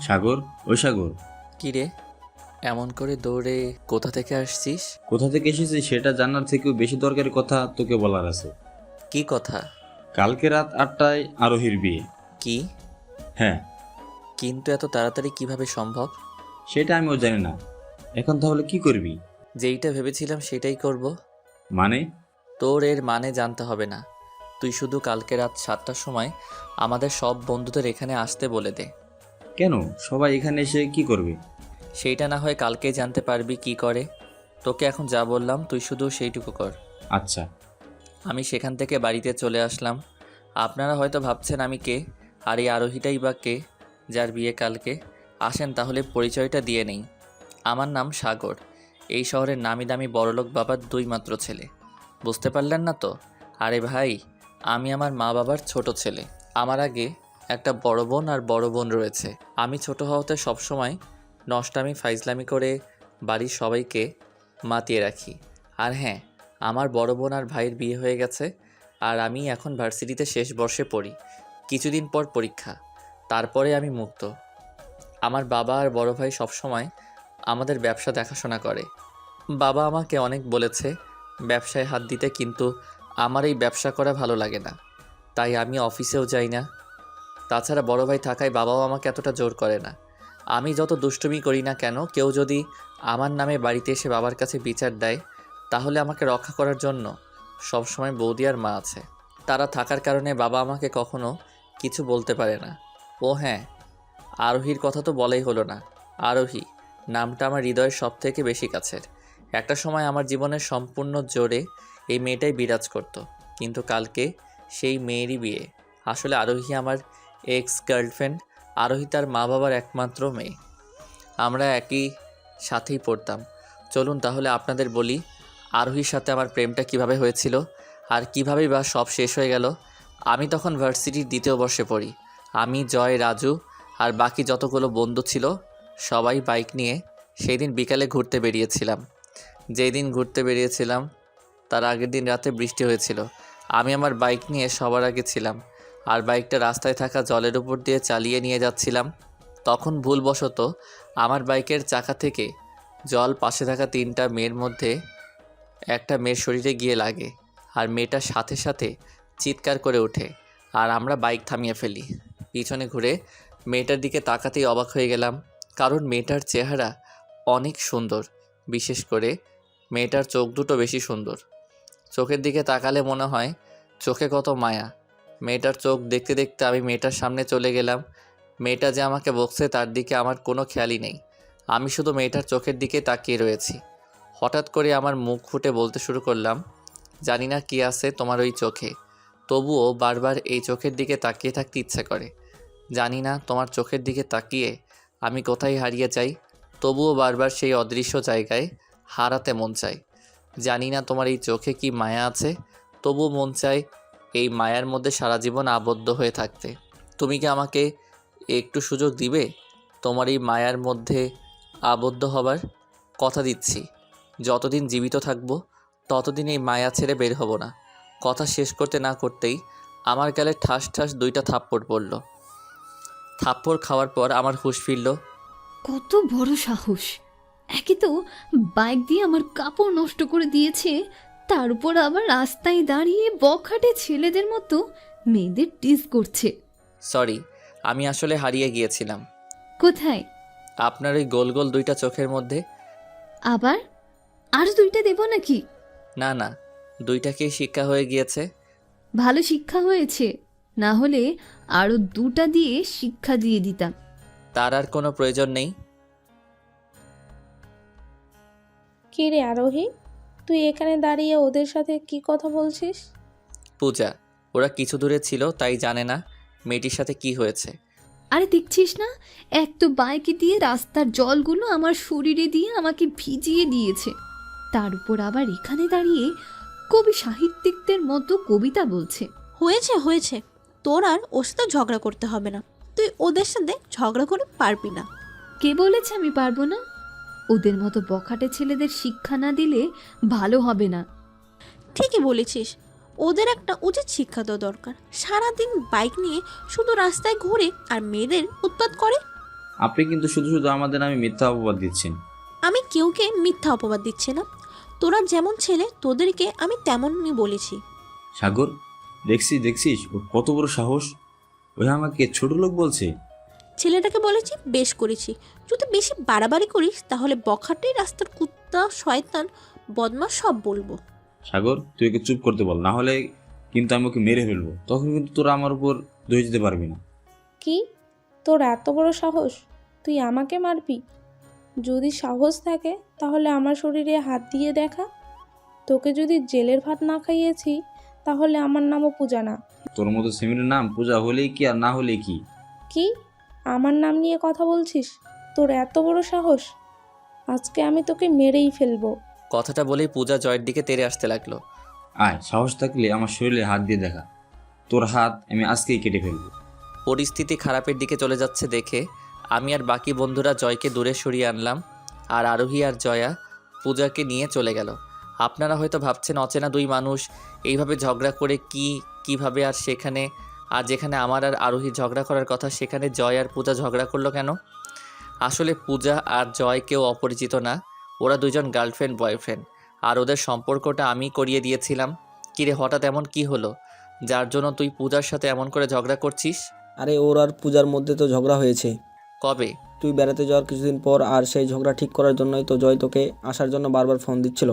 সাগর, ওই সাগর, কি রে, এমন করে দৌড়ে কোথা থেকে আসছিস? কোথা থেকে এসেছিস সেটা জানার থেকেও বেশি দরকারি কথা তোকে বলার আছে। কি কথা? কালকে রাত 8টায় আরোহীর বিয়ে। কি? হ্যাঁ, কিন্তু এত তাড়াতাড়ি কিভাবে সম্ভব? সেটা আমিও জানি না। এখন তাহলে কি করবি? যেইটা ভেবেছিলাম সেটাই করব। মানে? তোর এর মানে জানতে হবে না। তুই শুধু কালকে রাত 7টার সময় আমাদের সব বন্ধুদের এখানে আসতে বলে দে। কেন? সবাই এখানে এসে কি করবে? সেইটা না হয় কালকেই জানতে পারবি কি করে। তোকে এখন যা বললাম তুই শুধু সেইটুকু কর। আচ্ছা। আমি সেখান থেকে বাড়িতে চলে আসলাম। আপনারা হয়তো ভাবছেন আমি কে, আর এই আরোহীটাই বা কে যার বিয়ে কালকে। আসেন তাহলে পরিচয়টা দিয়ে নেই। আমার নাম সাগর, এই শহরের নামি দামি বড়লোক বাবার দুই মাত্র ছেলে। বুঝতে পারলেন না তো? আরে ভাই, আমি আমার মা বাবার ছোট ছেলে। আমার আগে একটা বড় বোন আর বড় বোন রয়েছে। আমি ছোট হওয়াতে সবসময় নষ্টামি ফাইজলামি করে বাড়ির সবাইকে মাতিয়ে রাখি। আর হ্যাঁ, আমার বড় বোন আর ভাইয়ের বিয়ে হয়ে গেছে, আর আমি এখন ভার্সিটিতে শেষ বর্ষে পড়ি। কিছুদিন পর পরীক্ষা, তারপরে আমি মুক্ত। আমার বাবা আর বড় ভাই সবসময় আমাদের ব্যবসা দেখাশোনা করে। বাবা আমাকে অনেক বলেছে ব্যবসায় হাত দিতে, কিন্তু আমার এই ব্যবসা করা ভালো লাগে না, তাই আমি অফিসেও যাই না। তাছাড়া বড় ভাই থাকায় বাবাও আমাকে এতটা জোর করে না। আমি যত দুষ্টুমি করি না কেন, কেউ যদি আমার নামে বাড়িতে এসে বাবার কাছে বিচার দেয়, তাহলে আমাকে রক্ষা করার জন্য সবসময় বৌদি আর মা আছে। তারা থাকার কারণে বাবা আমাকে কখনো কিছু বলতে পারে না। ও হ্যাঁ, আরোহীর কথা তো বলাই হলো না। আরোহী নামটা আমার হৃদয়ের সব থেকে বেশি কাছের। একটা সময় আমার জীবনের সম্পূর্ণ জোরে এই মেয়েটাই বিরাজ করত, কিন্তু কালকে সেই মেয়েরই বিয়ে। আসলে আরোহী আমার এক্স গার্লফ্রেন্ড। আরোহী তার মা বাবার একমাত্র মেয়ে। আমরা একই সাথেই পড়তাম। চলুন তাহলে আপনাদের বলি আরোহীর সাথে আমার প্রেমটা কিভাবে হয়েছিল, আর কীভাবেই বা সব শেষ হয়ে গেল। আমি তখন ভার্সিটির দ্বিতীয় বর্ষে পড়ি। আমি, জয়, রাজু আর বাকি যতগুলো বন্ধু ছিল সবাই বাইক নিয়ে সেই দিন বিকালে ঘুরতে বেরিয়েছিলাম। যেই দিন ঘুরতে বেরিয়েছিলাম তার আগের দিন রাতে বৃষ্টি হয়েছিল। আমি আমার বাইক নিয়ে সবার আগে ছিলাম, আর বাইকটা রাস্তায় থাকা জলের উপর দিয়ে চালিয়ে নিয়ে যাচ্ছিলাম। তখন ভুলবশত আমার বাইকের চাকা থেকে জল পাশে থাকা তিনটা মেয়ের মধ্যে একটা মেয়ের শরীরে গিয়ে লাগে, আর মেয়েটার সাথে সাথে চিৎকার করে ওঠে, আর আমরা বাইক থামিয়ে ফেলি। পিছনে ঘুরে মেয়েটার দিকে তাকাতেই অবাক হয়ে গেলাম, কারণ মেয়েটার চেহারা অনেক সুন্দর। বিশেষ করে মেয়েটার চোখ দুটো বেশি সুন্দর। চোখের দিকে তাকালে মনে হয় চোখে কত মায়া। মেয়েটার চোখ দেখতে দেখতে আমি মেয়েটার সামনে চলে গেলাম। মেয়েটা যে আমাকে বকছে তার দিকে আমার কোনো খেয়ালই নেই। আমি শুধু মেয়েটার চোখের দিকে তাকিয়ে রয়েছি। হঠাৎ করে আমার মুখ ফুটে বলতে শুরু করলাম, জানি না কী আছে তোমার ওই চোখে, তবুও বারবার এই চোখের দিকে তাকিয়ে থাকতে ইচ্ছা করে। জানি না তোমার চোখের দিকে তাকিয়ে আমি কোথায় হারিয়ে যাই, তবুও বারবার সেই অদৃশ্য জায়গায় হারাতে মন চায়। জানি না তোমার এই চোখে কি মায়া আছে, তবুও মন চায় এই মায়ার মধ্যে সারা জীবন আবদ্ধ হয়ে থাকতে। তুমি কি আমাকে একটু সুযোগ দিবে তোমার এই মায়ার মধ্যে আবদ্ধ হবার? কথা দিচ্ছি, যতদিন জীবিত থাকবো ততদিন এই মায়া ছেড়ে বের হব না। কথা শেষ করতে না করতেই আমার গালে ঠাস ঠাস দুইটা থাপ্পড় পড়ল। থাপ্পড় খাওয়ার পর আমার হুঁশ ফিরল। কত বড় সাহস! একে তো বাইক দিয়ে আমার কাপড় নষ্ট করে দিয়েছে, তার উপর আবার রাস্তায় দাঁড়িয়ে বখাটে ছেলেদের মতো মেয়েদের টিজ করছে। সরি, আমি আসলে হারিয়ে গিয়েছিলাম কোথায়? আপনার ওই গোল গোল দুইটা চোখের মধ্যে। আবার আর দুইটা দেব নাকি? না না, দুইটাকেই শিক্ষা হয়ে গিয়েছে। ভালো শিক্ষা হয়েছে, না হলে আরো দুটা দিয়ে শিক্ষা দিয়ে দিতাম। তার আর কোনো প্রয়োজন নেই। কি রে আরোহী, তুই এখানে দাঁড়িয়ে ওদের সাথে কি কথা বলছিস? পূজা, ওরা কিছু দূরে ছিল তাই জানে না মেয়েটির সাথে কি হয়েছে। আরে দেখছিস না, এক তো বাইকে দিয়ে রাস্তার জলগুলো আমার শরীরে দিয়ে আমাকে ভিজিয়ে দিয়েছে, তার উপর আবার এখানে দাঁড়িয়ে কবি সাহিত্যিকদের মতো কবিতা বলছে। হয়েছে হয়েছে, তোর আর ওর সাথে ঝগড়া করতে হবে না। তুই ওদের সাথে ঝগড়া করে পারবি না। কে বলেছে আমি পারবো না? ওদের মতো বখাটে ছেলেদের শিক্ষা না দিলে ভালো হবে না। ঠিকই বলেছিস, ওদের একটা উচিত শিক্ষা দেওয়া দরকার। সারাদিন বাইক নিয়ে শুধু রাস্তায় ঘুরে আর মেয়েদের উৎপাত করে। আপনি কিন্তু শুধু শুধু আমাদের নামে মিথ্যা অপবাদ দিচ্ছেন। আমি কেউকে মিথ্যা অপবাদ দিচ্ছি না। তোরা যেমন ছেলে তোদেরকে আমি তেমনই বলেছি। সাগর, দেখছিস ওর কত বড় সাহস! ওই আমাকে ছোট লোক বলছে। ছেলেটাকে বলেছি বেশ করেছি। যদি বেশি বাড়াবাড়ি করিস তাহলে বখাটেই রাস্তার কুত্তা শয়তান বদমাশ সব বলবো। সাগর, তুই ওকে চুপ করতে বল, না হলে কিন্তু আমি ওকে মেরে ফেলবো। তখন কিন্তু তোরা আমার উপর দোষ দিতে পারবি না। কি, তোর এত বড় সাহস? তুই আমাকে মারবি? যদি সাহস থাকে তাহলে আমার শরীরে হাত দিয়ে দেখা। তোকে যদি জেলের ভাত না খাইয়েছি তাহলে আমার নামও পূজা না। তোর মতো সেমিনের নাম পূজা হলেই কি আর না হলে কি? কি, আমার নাম নিয়ে কথা বলছিস? তোর এত বড় সাহস? আজকে আমি তোকে মেরেই ফেলবো। কথাটা বলেই পূজা জয়ের দিকে তেড়ে আসতে লাগলো। আয়, সাহস থাকলে আমার শরীরে হাত দিয়ে দেখা। তোর হাত আমি আজকেই কেটে ফেলবো। পরিস্থিতি খারাপের দিকে চলে যাচ্ছে দেখে আমি আর বাকি বন্ধুরা জয়কে দূরে সরিয়ে আনলাম, আর আরোহী আর জয়া পূজাকে নিয়ে চলে গেল। আপনারা হয়তো ভাবছেন অচেনা দুই মানুষ এইভাবে ঝগড়া করে কিভাবে, আর যেখানে আমার আর আরোহী ঝগড়া করার কথা সেখানে জয় আর পূজা ঝগড়া করলো কেন? আসলে পূজা আর জয় কেউ অপরিচিত না, ওরা দুজন গার্লফ্রেন্ড বয়ফ্রেন্ড, আর ওদের সম্পর্কটা আমি করিয়ে দিয়েছিলাম। কিরে, হঠাৎ এমন কি হলো যার জন্য তুই পূজার সাথে এমন করে ঝগড়া করছিস? আরে ওর আর পূজার মধ্যে তো ঝগড়া হয়েছে কবে? তুই বেড়াতে যাওয়ার কিছুদিন পর। আর সেই ঝগড়া ঠিক করার জন্যই তো জয় তোকে আসার জন্য বারবার ফোন দিচ্ছিল।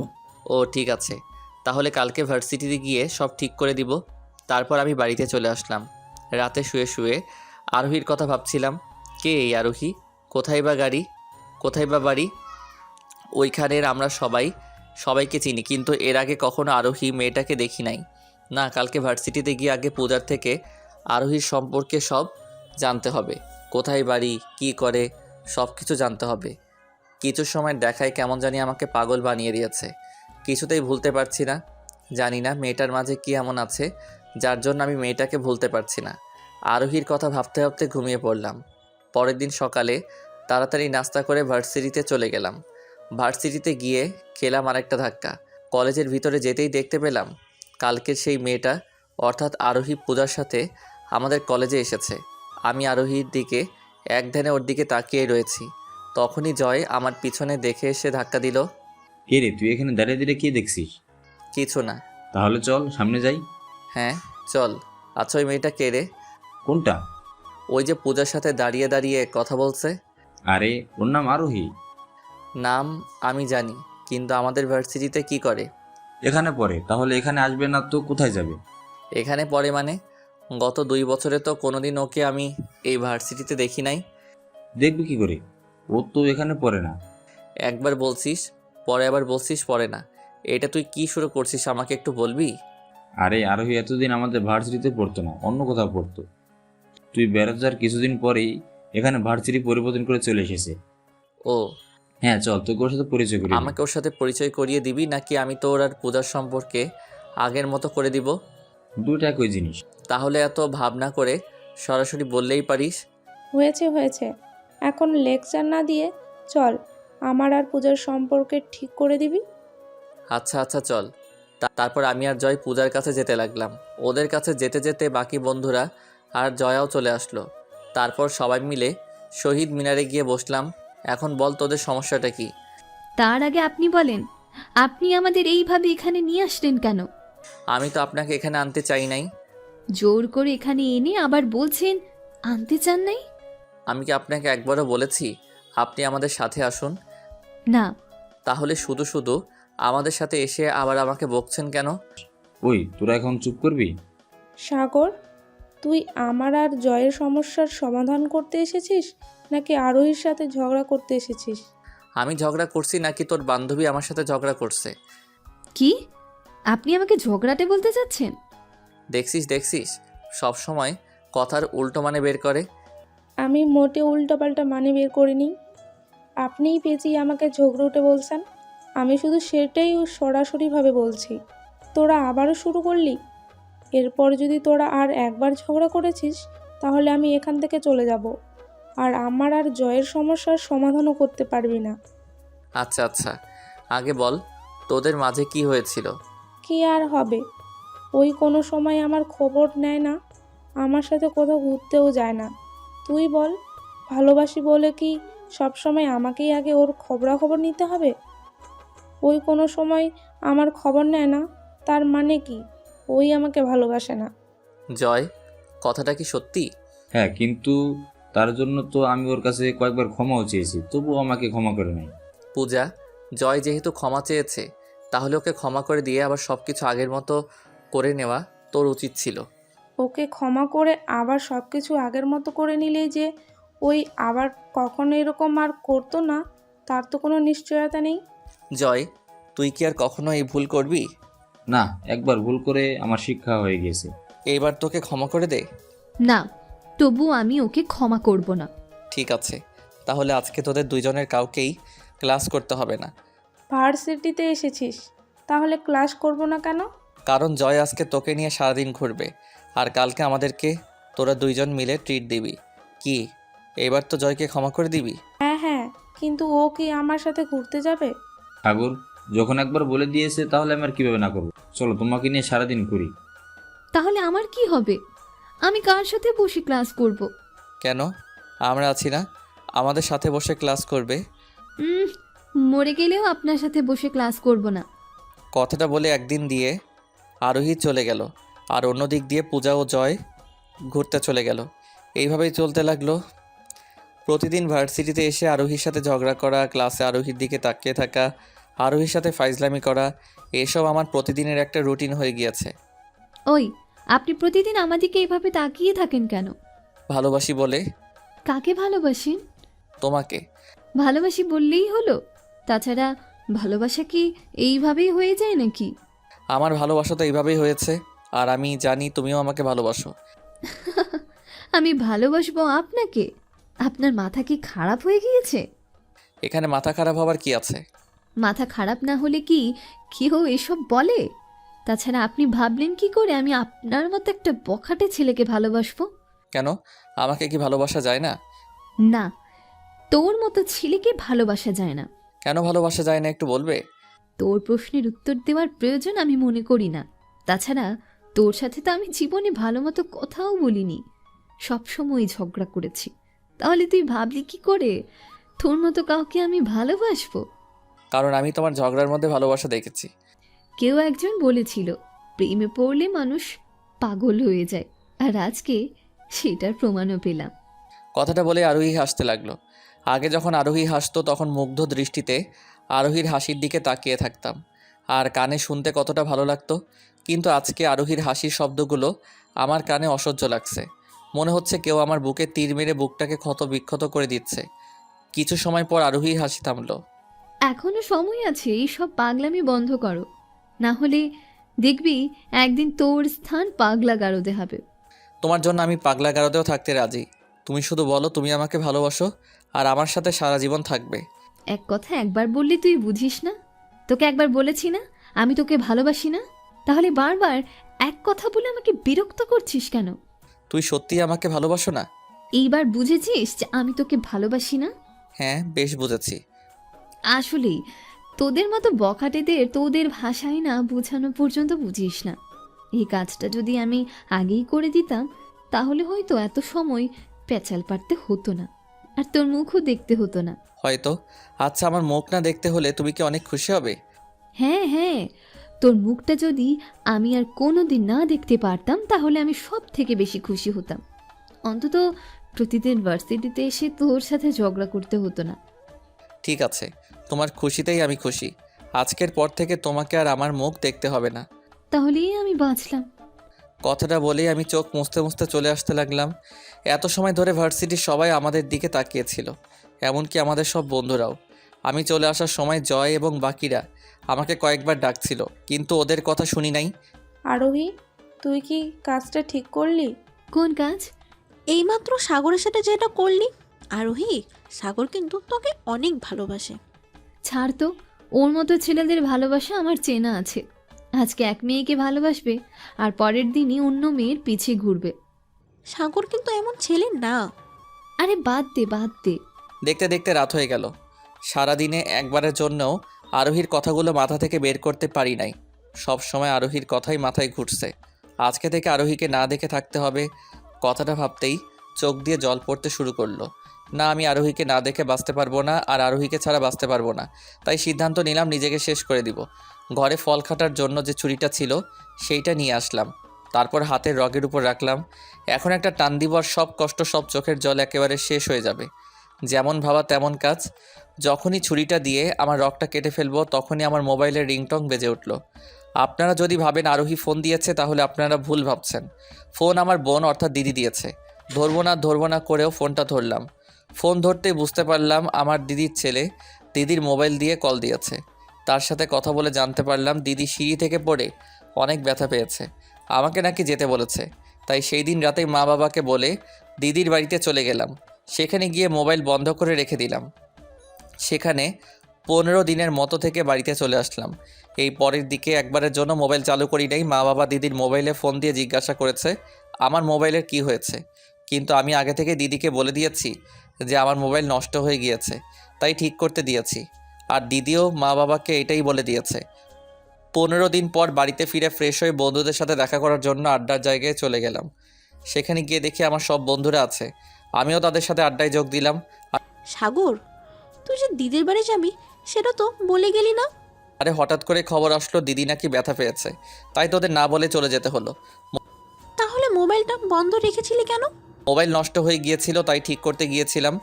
ও ঠিক আছে, তাহলে কালকে ভার্সিটিতে গিয়ে সব ঠিক করে দিব। তারপর আমি বাড়িতে চলে আসলাম। রাতে শুয়ে শুয়ে আরোহীর কথা ভাবছিলাম। কে এই আরোহী? কোথায় বা বাড়ি? ওইখানের আমরা সবাইকে চিনি, কিন্তু এর আগে কখনো আরোহী মেয়েটাকে দেখি নাই। না, কালকে ভার্সিটিতে গিয়ে আগে পূজার থেকে আরোহীর সম্পর্কে সব জানতে হবে। কোথায় বাড়ি, কি করে, সব কিছু জানতে হবে। কিছু সময় দেখায় কেমন জানি আমাকে পাগল বানিয়ে দিয়েছে। কিছুতেই ভুলতে পারছি না। জানি না মেয়েটার মাঝে কি এমন আছে যার জন্য আমি মেয়েটাকে ভুলতে পারছি না। আরোহীর কথা ভাবতে ভাবতে ঘুমিয়ে পড়লাম। পরের দিন সকালে তাড়াতাড়ি নাস্তা করে ভার্সিটিতে চলে গেলাম। ভার্সিটিতে গিয়ে খেলাম আরেকটা ধাক্কা। কলেজের ভিতরে যেতেই দেখতে পেলাম কালকের সেই মেয়েটা, অর্থাৎ আরোহী পূজার সাথে আমাদের কলেজে এসেছে। আমি আরোহীর দিকে এক ধ্যানে ওর দিকে তাকিয়ে রয়েছি। তখনই জয় আমার পিছনে দেখে এসে ধাক্কা দিল। কে রে, তুই এখানে দাঁড়িয়ে দাঁড়িয়ে কি দেখছিস? কিছু না। তাহলে চল সামনে যাই। হ্যাঁ চল। আচ্ছা, ওই মেয়েটা কে রে? কোনটা? ওই যে পূজার সাথে দাঁড়িয়ে দাঁড়িয়ে কথা বলছে। আরে ওর নাম আরোহী। নাম আমি জানি, কিন্তু আমাদের ভার্সিটিতে কি করে? এখানে পড়ে। তাহলে এখানে আসবে না তো কোথায় যাবে? এখানে পড়ে মানে? গত 2 বছরে তো কোনোদিন ওকে আমি এই ভার্সিটিতে দেখি নাই। দেখবি কি করে? ও তো এখানে পড়ে না। একবার বলছিস পরে, আবার বলছিস পড়ে না। এটা তুই কি শুরু করছিস, আমাকে একটু বলবি? আরে আরোহী এতদিন আমাদের ভার্সিটিতে পড়তো না, অন্য কোথাও পড়তো। তুই বেড়াতে যাওয়ার কিছুদিন পরেই এখানে ভার্সিটি পরিবর্তন করে চলে এসেছে। ও, হ্যাঁ চল, তোকে ওর সাথে পরিচয় করি। আমাকে ওর সাথে পরিচয় করিয়ে দিবি নাকি আমি তোর আর পূজার সম্পর্কে আগের মতো করে দিব? দুটো একই জিনিস। তাহলে এত ভাবনা করে সরাসরি বললেই পারিস। হয়েছে, এখন লেকচার না দিয়ে চল, আমার আর পূজার সম্পর্কে ঠিক করে দিবি। আচ্ছা চল। তারপর আমি আর জয় পূজার কাছে যেতে লাগলাম। ওদের কাছে যেতে যেতে বাকি বন্ধুরা আর জয়াও চলে আসলো। তারপর সবাই মিলে শহীদ মিনারে গিয়ে বসলাম। এখন বল, তোদের সমস্যাটা কি? তার আগে আপনি বলেন, আপনি আমাদের এইভাবে এখানে নিয়ে আসলেন কেন? আমি তো আপনাকে এখানে আনতে চাই নাই। জোর করে এখানে এনে আবার বলছেন আনতে চান নাই? আমি কি আপনাকে একবারও বলেছি আপনি আমাদের সাথে আসুন? না। তাহলে শুধু শুধু আমাদের সাথে এসে আবার আমাকে বকছেন কেন? ওই তোরা এখন চুপ করবি? সাগর, তুই আমার আর জয়ের সমস্যার সমাধান করতে এসেছিস নাকি আরোহীর সাথে ঝগড়া করতে এসেছিস? আমি ঝগড়া করছি নাকি তোর বান্ধবী আমার সাথে ঝগড়া করছে? কি? আপনি আমাকে ঝগড়াতে বলতে চাচ্ছেন? দেখছিস সব সময় কথার উল্টো মানে বের করে। আমি মোটে উল্টোপাল্টা মানে বের করিনি। আপনিই পেঁচিয়ে আমাকে ঝগড়ুটে বলছেন। আমি শুধু সেটাই সরাসরিভাবে বলছি। তোরা আবারও শুরু করলি? এরপর যদি তোরা আর একবার ঝগড়া করেছিস তাহলে আমি এখান থেকে চলে যাব, আর আমার আর জয়ের সমস্যার সমাধানও করতে পারবি না। আচ্ছা, আগে বল তোদের মাঝে কি হয়েছিল? কি আর হবে, ওই কোনো সময় আমার খবর নেয় না, আমার সাথে কোথাও ঘুরতেও যায় না। তুই বল, ভালোবাসি বলে কি সবসময় আমাকেই আগে ওর খবরাখবর নিতে হবে? ওই কোনো সময় আমার খবর নেয় না, তার মানে কি ওই আমাকে ভালোবাসে না? জয়, কথাটা কি সত্যি? হ্যাঁ, কিন্তু তার জন্য তো আমি ওর কাছে কয়েকবার ক্ষমাও চেয়েছি, তবুও আমাকে ক্ষমা করে নাই। পূজা, জয় যেহেতু ক্ষমা চেয়েছে, তাহলে ওকে ক্ষমা করে দিয়ে আবার সব কিছু আগের মতো করে নেওয়া তোর উচিত ছিল। ওকে ক্ষমা করে আবার সব কিছু আগের মতো করে নিলেই যে ওই আবার কখনো এরকম আর করতো না, তার তো কোনো নিশ্চয়তা নেই। জয়, তুই কি আর কখনো এই ভুল করবি? না, একবার ভুল করে আমার শিক্ষা হয়ে গেছে। এইবার তোকে ক্ষমা করে দে। না, তবু আমি ওকে ক্ষমা করব না। ঠিক আছে, তাহলে আজকে তোদের দুইজনের কাউকেই ক্লাস করতে হবে না। ভার্সিটিতে এসেছিস, তাহলে ক্লাস করব না কেন? কারণ জয় আজকে তোকে নিয়ে সারাদিন ঘুরবে, আর কালকে আমাদেরকে তোরা দুইজন মিলে ট্রিট দিবি। কি, এবার তো জয়কে ক্ষমা করে দিবি? হ্যাঁ হ্যাঁ, কিন্তু ও কি আমার সাথে ঘুরতে যাবে? সাগর যখন একবার বলে দিয়েছে, তাহলে আমি আর কিভাবে না করবো? চলো, তোমাকে নিয়ে সারাদিন ঘুরি। তাহলে আমার কি হবে? আমি কার সাথে বসে ক্লাস করব? কেন, আমরা আছি না, আমাদের সাথে বসে ক্লাস করবে। উম, মরে গেলেও আপনার সাথে বসে ক্লাস করব না। কথাটা বলে একদিন দিয়ে আরোহী চলে গেল, আর অন্য দিক দিয়ে পূজা ও জয় ঘুরতে চলে গেল। এইভাবেই চলতে লাগলো। প্রতিদিন ভার্সিটিতে এসে আরোহীর সাথে ঝগড়া করা, ক্লাসে আরোহীর দিকে তাকিয়ে থাকা, আরোহীর সাথে ফাইজলামি করা, এসব আমার প্রতিদিনের একটা রুটিন হয়ে গিয়েছে। ওই, আপনি প্রতিদিন আমাদিকে এইভাবে তাকিয়ে থাকেন কেন? ভালোবাসি বলে। কাকে ভালোবাসেন? তোমাকে। ভালোবাসি বললেই হলো? তাছাড়া ভালোবাসা কি এইভাবেই হয়ে যায় নাকি? আমার ভালোবাসা তো এইভাবেই হয়েছে, আর আমি জানি তুমিও আমাকে ভালোবাসো। আমি ভালোবাসবো আপনাকে? আপনার মাথা কি খারাপ হয়ে গিয়েছে? এখানে মাথা খারাপ হবার কি আছে? মাথা খারাপ না হলে কি কেউ এসব বলে? তাছাড়া আপনি ভাবলেন কি করে আমি আপনার মতো একটা বখাটে ছেলেকে ভালোবাসবো? কেন, আমাকে কি ভালোবাসা যায় না? না, তোর মতো ছেলেকে ভালোবাসা যায় না। কেন ভালোবাসা যায় না একটু বলবে? তোর প্রশ্নের উত্তর দেওয়ার প্রয়োজন আমি মনে করি না। তাছাড়া তোর সাথে তো আমি জীবনে ভালো মতো কথাও বলিনি, সবসময় ঝগড়া করেছি। তাহলে তুই ভাবলি কি করে তোর মতো কাউকে আমি ভালোবাসবো? কারণ আমি তোমার ঝগড়ার মধ্যে ভালোবাসা দেখেছি। কেউ একজন বলেছিল প্রেমে পড়লে মানুষ পাগল হয়ে যায়, আর আজকে সেটার প্রমাণও পেলাম। কথাটা বলে আরোহী হাসতে লাগলো। আগে যখন আরোহী হাসতো তখন মুগ্ধ দৃষ্টিতে আরোহীর হাসির দিকে তাকিয়ে থাকতাম, আর কানে শুনতে কতটা ভালো লাগতো। কিন্তু আজকে আরোহীর হাসির শব্দগুলো আমার কানে অসহ্য লাগছে। মনে হচ্ছে কেউ আমার বুকে তীর মেরে বুকটাকে ক্ষত বিক্ষত করে দিচ্ছে। কিছু সময় পর আরোহীর হাসি থামলো। এখনো সময় আছে, এই সব পাগলামি বন্ধ করো, না হলে দেখবি একদিন তোর স্থান পাগলা গারদে হবে। তোমার জন্য আমি পাগলা গারদেও থাকতে রাজি। তুমি শুধু বলো তুমি আমাকে ভালোবাসো, আর আমার সাথে সারা জীবন থাকবে। এক কথা একবার বললে তুই বুঝিস না? তোকে একবার বলেছি না আমি তোকে ভালোবাসি না? তাহলে বারবার এক কথা বলে আমাকে বিরক্ত করছিস কেন? তুই সত্যিই আমাকে ভালোবাসো না? এইবার বুঝেছিস যে আমি তোকে ভালোবাসি না? হ্যাঁ, বেশ বুঝেছি। আসলেই তোদের মতো বখাটেদের তোদের ভাষায় না বোঝানো পর্যন্ত বুঝিস না। এই কাজটা যদি আমি আগেই করে দিতাম, তাহলে হয়তো এত সময় পেঁচাল পারতে হতো না, আর তোর মুখও দেখতে হতো না। হয়তো। আচ্ছা, আমার মুখ না দেখতে হলে তুমি কি অনেক খুশি হবে? হ্যাঁ হ্যাঁ, তোর মুখটা যদি আমি আর কোনোদিন না দেখতে পারতাম, তাহলে আমি সব থেকে বেশি খুশি হতাম। অন্তত প্রতিদিন ভার্সিটিতে এসে তোর সাথে ঝগড়া করতে হতো না। ঠিক আছে, তোমার খুশিতেই আমি খুশি। আজকের পর থেকে তোমাকে আর আমার মুখ দেখতে হবে না। তাহলেই আমি বাঁচলাম। কথাটা বলেই আমি চোখ মুছতে মুছতে চলে আসতে লাগলাম। এত সময় ধরে ভার্সিটির সবাই আমাদের দিকে তাকিয়েছিল, এমনকি আমাদের সব বন্ধুরাও। আমি চলে আসার সময় জয় এবং বাকিরা আমাকে কয়েকবার ডাকছিল, কিন্তু ওদের কথা শুনি নাই। আরোহী, তুই কি কাজটা ঠিক করলি? কোন কাজ? এইমাত্র সাগরের সাথে যেটা করলি। আরোহী, সাগর কিন্তু তোকে অনেক ভালোবাসে। ছাড় তো, ওর মতো ছেলেদের ভালোবাসা আমার চেনা আছে। আজকে এক মেয়েকে ভালোবাসবে আর পরের দিনই অন্য মেয়ের পিছে ঘুরবে। সাগর কিন্তু এমন ছেলে না। আরে বাদ দে বাদ দে। দেখতে দেখতে রাত হয়ে গেল। সারাদিনে একবারের জন্যও আরোহীর কথাগুলো মাথা থেকে বের করতে পারি নাই। সব সময় আরোহীর কথাই মাথায় ঘুরছে। আজকে থেকে আরোহীকে না দেখে থাকতে হবে, কথাটা ভাবতেই চোখ দিয়ে জল পড়তে শুরু করলো। না, আমি আরোহীকে না দেখে বাঁচতে পারবো না, আর আরোহীকে ছাড়া বাঁচতে পারবো না। তাই সিদ্ধান্ত নিলাম নিজেকে শেষ করে দিব। ঘরে ফল কাটার জন্য যে ছুরিটা ছিল সেইটা নিয়ে আসলাম, তারপর হাতের রগের উপর রাখলাম। এখন একটা টান দিব আর সব কষ্ট, সব চোখের জল একেবারে শেষ হয়ে যাবে। যেমন ভাবা তেমন কাজ। যখনই ছুরিটা দিয়ে আমার রগটা কেটে ফেলবো তখনই আমার মোবাইলের রিংটং বেজে উঠল। আপনারা যদি ভাবেন আরোহী ফোন দিয়েছে তাহলে আপনারা ভুল ভাবছেন। ফোন আমার বোন অর্থাৎ দিদি দিয়েছে। ধরবো না করেও ফোনটা ধরলাম। ফোন ধরতেই বুঝতে পারলাম আমার দিদির ছেলে দিদির মোবাইল দিয়ে কল দিয়েছে। তার সাথে কথা বলে জানতে পারলাম দিদি সিঁড়ি থেকে পড়ে অনেক ব্যথা পেয়েছে, আমাকে নাকি যেতে বলেছে। তাই সেই দিন রাতেই মা বাবাকে বলে দিদির বাড়িতে চলে গেলাম। সেখানে গিয়ে মোবাইল বন্ধ করে রেখে দিলাম। সেখানে 15 দিনের মতো থেকে বাড়িতে চলে আসলাম। এই পরের দিকে একবারের জন্য মোবাইল চালু করি নাই। মা বাবা দিদির মোবাইলে ফোন দিয়ে জিজ্ঞাসা করেছে আমার মোবাইলের কি হয়েছে, কিন্তু আমি আগে থেকে দিদিকে বলে দিয়েছি যে আমার মোবাইল নষ্ট হয়ে গিয়েছে, তাই ঠিক করতে দিয়েছি। আর দিদিও মা বাবাকে এটাই বলে দিয়েছে। 15 দিন পর বাড়িতে ফিরে ফ্রেশ হয়ে বন্ধুদের সাথে দেখা করার জন্য আড্ডার জায়গায় চলে গেলাম। সেখানে গিয়ে দেখি আমার সব বন্ধুরা আছে, আমিও তাদের সাথে আড্ডায় যোগ দিলাম। সাগর, তুই যে দিদির বাড়ি যাবি সেটা তো বলে গেলি না। আরে হঠাৎ করে খবর আসলো দিদি নাকি ব্যথা পেয়েছে, তাই তোদের না বলে চলে যেতে হলো। তাহলে মোবাইলটা বন্ধ রেখেছিলি কেন? মোবাইল নষ্ট হয়ে গিয়েছিল তাই ঠিক করতে গিয়েছিলাম।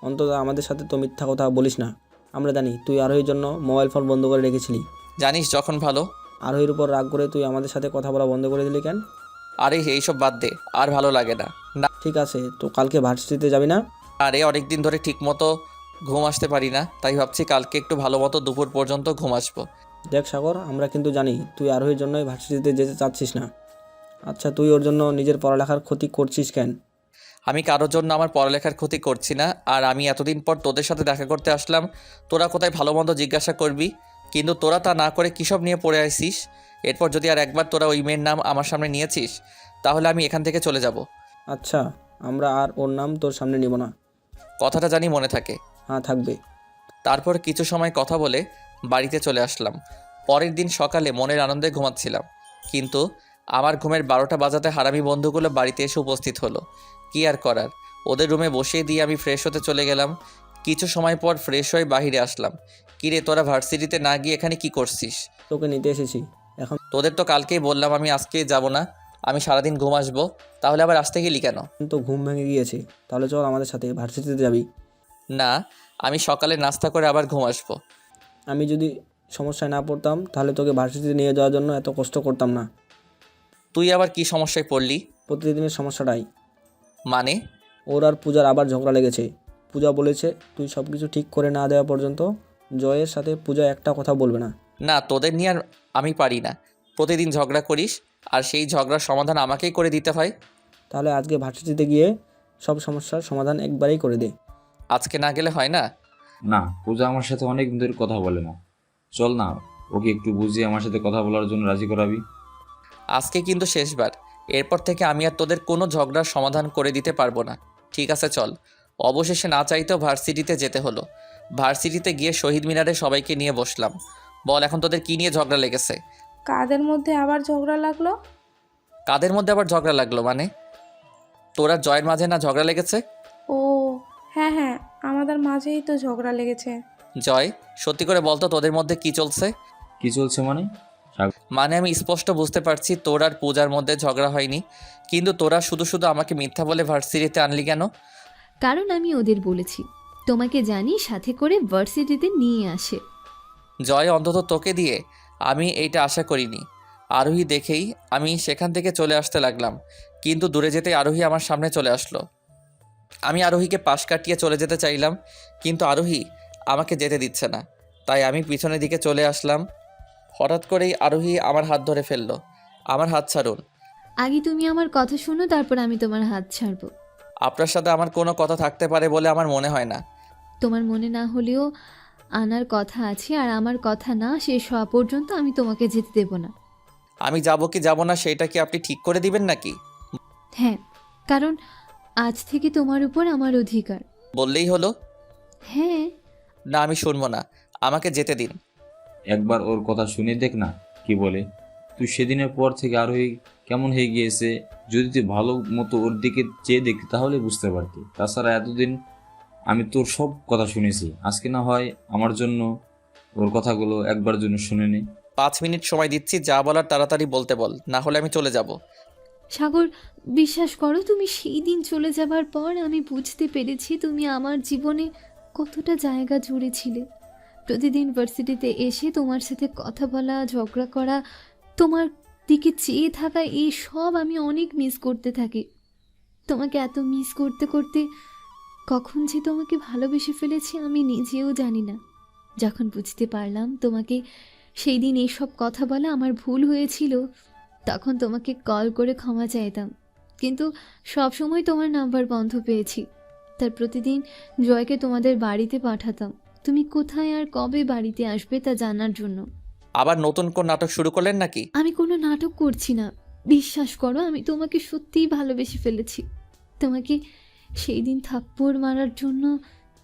অন্তত আমাদের সাথে তো মিথ্যা কথা বলিস না। আমরা জানি তুই আরোহীর জন্য মোবাইল ফোন বন্ধ করে রেখেছিলি। জানিস যখন ভালো। আরোহীর উপর রাগ করে তুই আমাদের সাথে কথা বলা বন্ধ করে দিলি কেন? আরে এইসব বাদ দে, আর ভালো লাগে না। না ঠিক আছে, তো কালকে ভার্সিটিতে যাবি না? আরে অনেকদিন ধরে ঠিক মতো ঘুম আসতে পারি না, তাই ভাবছি কালকে একটু ভালো মতো দুপুর পর্যন্ত ঘুম আসবো। দেখ সাগর, আমরা কিন্তু জানি তুই আরোহীর জন্যই ভার্সিটিতে যেতে চাচ্ছিস না। আচ্ছা, তুই ওর জন্য নিজের পড়ালেখার ক্ষতি করছিস কেন? আমি কারোর জন্য আমার পড়ালেখার ক্ষতি করছি না। আর আমি এতদিন পর তোদের সাথে দেখা করতে আসলাম, তোরা কোথায় ভালো মন্দ জিজ্ঞাসা করবি, কিন্তু তোরা তা না করে কিসব নিয়ে পড়ে আসিস। এরপর যদি আর একবার তোরা ওই মেয়ের নাম আমার সামনে নিয়েছিস তাহলে আমি এখান থেকে চলে যাব। আচ্ছা, আমরা আর ওর নাম তোর সামনে নিব না। কথাটা জানি মনে থাকে। হ্যাঁ, থাকবে। তারপর কিছু সময় কথা বলে বাড়িতে চলে আসলাম। পরের দিন সকালে মনের আনন্দে ঘুমাচ্ছিলাম, কিন্তু আমার ঘুমের 12টা বাজাতে হারামি বন্ধুগুলো বাড়িতে এসে উপস্থিত হলো। কি আর করার, ওদের রুমে বসিয়ে দিয়ে আমি ফ্রেশ হতে চলে গেলাম। কিছু সময় পর ফ্রেশ হয়ে বাহিরে আসলাম। কিরে, তোরা ভার্সিটিতে না গিয়ে এখানে কি করছিস? তোকে নিতে এসেছি। এখন তোদের তো কালকেই বললাম আমি আজকে যাব না, আমি সারাদিন ঘুম আসবো, তাহলে আবার আসতে গেলি কেন? তো ঘুম ভেঙে গিয়েছে, তাহলে চল আমাদের সাথে ভার্সিটিতে যাবি। না, আমি সকালে নাস্তা করে আবার ঘুম আসবো। আমি যদি সমস্যায় না পড়তাম তাহলে তোকে ভার্সিটিতে নিয়ে যাওয়ার জন্য এত কষ্ট করতাম না। তুই আবার কি সমস্যায় পড়লি? প্রতিদিনের সমস্যাটাই। মানে? ওর আর পূজার আবার ঝগড়া লেগেছে। পূজা বলেছে তুই সব কিছু ঠিক করে না দেওয়া পর্যন্ত জয়ের সাথে পূজা একটা কথা বলবে না। না, তোদের নিয়ে আর আমি পারি না। প্রতিদিন ঝগড়া করিস আর সেই ঝগড়ার সমাধান আমাকেই করে দিতে হয়। তাহলে আজকে ভার্সিটিতে গিয়ে সব সমস্যার সমাধান একবারেই করে দে। আজকে না গেলে হয় না? না, পূজা আমার সাথে অনেক দিন ধরে কথা বলে না। চল না, ওকে একটু বুঝিয়ে আমার সাথে কথা বলার জন্য রাজি করাবি। আজকে কিন্তু শেষবার। এরপর থেকে আমি আর তোদের কোনো ঝগড়ার সমাধান করে দিতে পারবো না। ঠিক আছে চল। অবশেষে না চাইতেও ভার্সিটিতে যেতে হলো। ভার্সিটিতে গিয়ে শহীদ মিনারে সবাইকে নিয়ে বসলাম। বল এখন তোদের কি নিয়ে ঝগড়া লেগেছে? কাদের মধ্যে আবার ঝগড়া লাগলো? কাদের মধ্যে আবার ঝগড়া লাগলো মানে? তোরা জয়ের মাঝে না ঝগড়া লেগেছে? ও হ্যাঁ হ্যাঁ, আমাদের মাঝেই তো ঝগড়া লেগেছে। জয়, সত্যি করে বলতো তোদের মধ্যে কি চলছে? কি চলছে মানে? মানে আমি স্পষ্ট বুঝতে পারছি তোর আর পূজার মধ্যে ঝগড়া হয়নি, কিন্তু তোরা শুধু শুধু আমাকে মিথ্যা বলে ভার্সিটিতে আনলি কেন? কারণ আমি ওদের বলেছি তোমাকে জানি সাথে করে ভার্সিটিতে নিয়ে আসে। জয়, অন্তত তোকে দিয়ে আমি এইটা আশা করিনি। আরোহী দেখেই আমি সেখান থেকে চলে আসতে লাগলাম, কিন্তু দূরে যেতে আরোহী আমার সামনে চলে আসলো। আমি আরোহীকে পাশ কাটিয়ে চলে যেতে চাইলাম, কিন্তু আরোহী আমাকে যেতে দিচ্ছে না, তাই আমি পিছনের দিকে চলে আসলাম। হঠাৎ করেই আরোহী আমার হাত ধরে ফেললো। আমার হাত ছাড়ুন। আগে তুমি আমার কথা শোনো, তারপর আমি তোমার হাত ছাড়বো। আপনার সাথে আমার কোনো কথা থাকতে পারে বলে আমার মনে হয় না। তোমার মনে না হলেও আনার কথা আছে, আর আমার কথা না শেষ হওয়া পর্যন্ত আমি তোমাকে যেতে দেব না। আমি যাব কি যাব না সেটা কি আপনি ঠিক করে দিবেন নাকি? হ্যাঁ, কারণ আজ থেকে তোমার উপর আমার অধিকার। বললেই হলো। হ্যাঁ। না, আমি শুনবো না, আমাকে যেতে দিন। একবার ওর কথা শুনে দেখ না কি বলে। তুই সেদিনের পর থেকে আরোহী কেমন হয়ে গিয়েছে, যদি তুই ভালো মতো ওর দিকে চেয়ে দেখতি তাহলে বুঝতে পারতি। তাছাড়া এতদিন আমি তোর সব কথা শুনেছি, আজকে না হয় আমার জন্য ওর কথাগুলো একবার জন্য শুনে নে। 5 মিনিট সময় দিচ্ছি, যা বলার তাড়াতাড়ি বলতে বল, না হলে আমি চলে যাব। সাগর, বিশ্বাস করো, তুমি সেই দিন চলে যাবার পর আমি বুঝতে পেরেছি তুমি আমার জীবনে কতটা জায়গা জুড়েছিলে। প্রতিদিন ভার্সিটিতে এসে তোমার সাথে কথা বলা, ঝগড়া করা, তোমার দিকে চেয়ে থাকা, এই সব আমি অনেক মিস করতে থাকি। তোমাকে এত মিস করতে করতে কখন যে তোমাকে ভালোবেসে ফেলেছি আমি নিজেও জানি না। যখন বুঝতে পারলাম তোমাকে সেই দিন এইসব কথা বলা আমার ভুল হয়েছিল, তখন তোমাকে কল করে ক্ষমা চাইতাম, কিন্তু সব সময় তোমার নাম্বার বন্ধ পেয়েছি। তার প্রতিদিন জয়কে তোমাদের বাড়িতে পাঠাতাম, তুমি কোথায় আর কবে বাড়িতে আসবে তা জানার জন্য। আবার নতুন কোন নাটক শুরু করলেন নাকি? আমি কোনো নাটক করছি না, বিশ্বাস করো, আমি তোমাকে সত্যিই ভালোবেসে ফেলেছি। তোমাকে সেই দিন থাপ্পড় মারার জন্য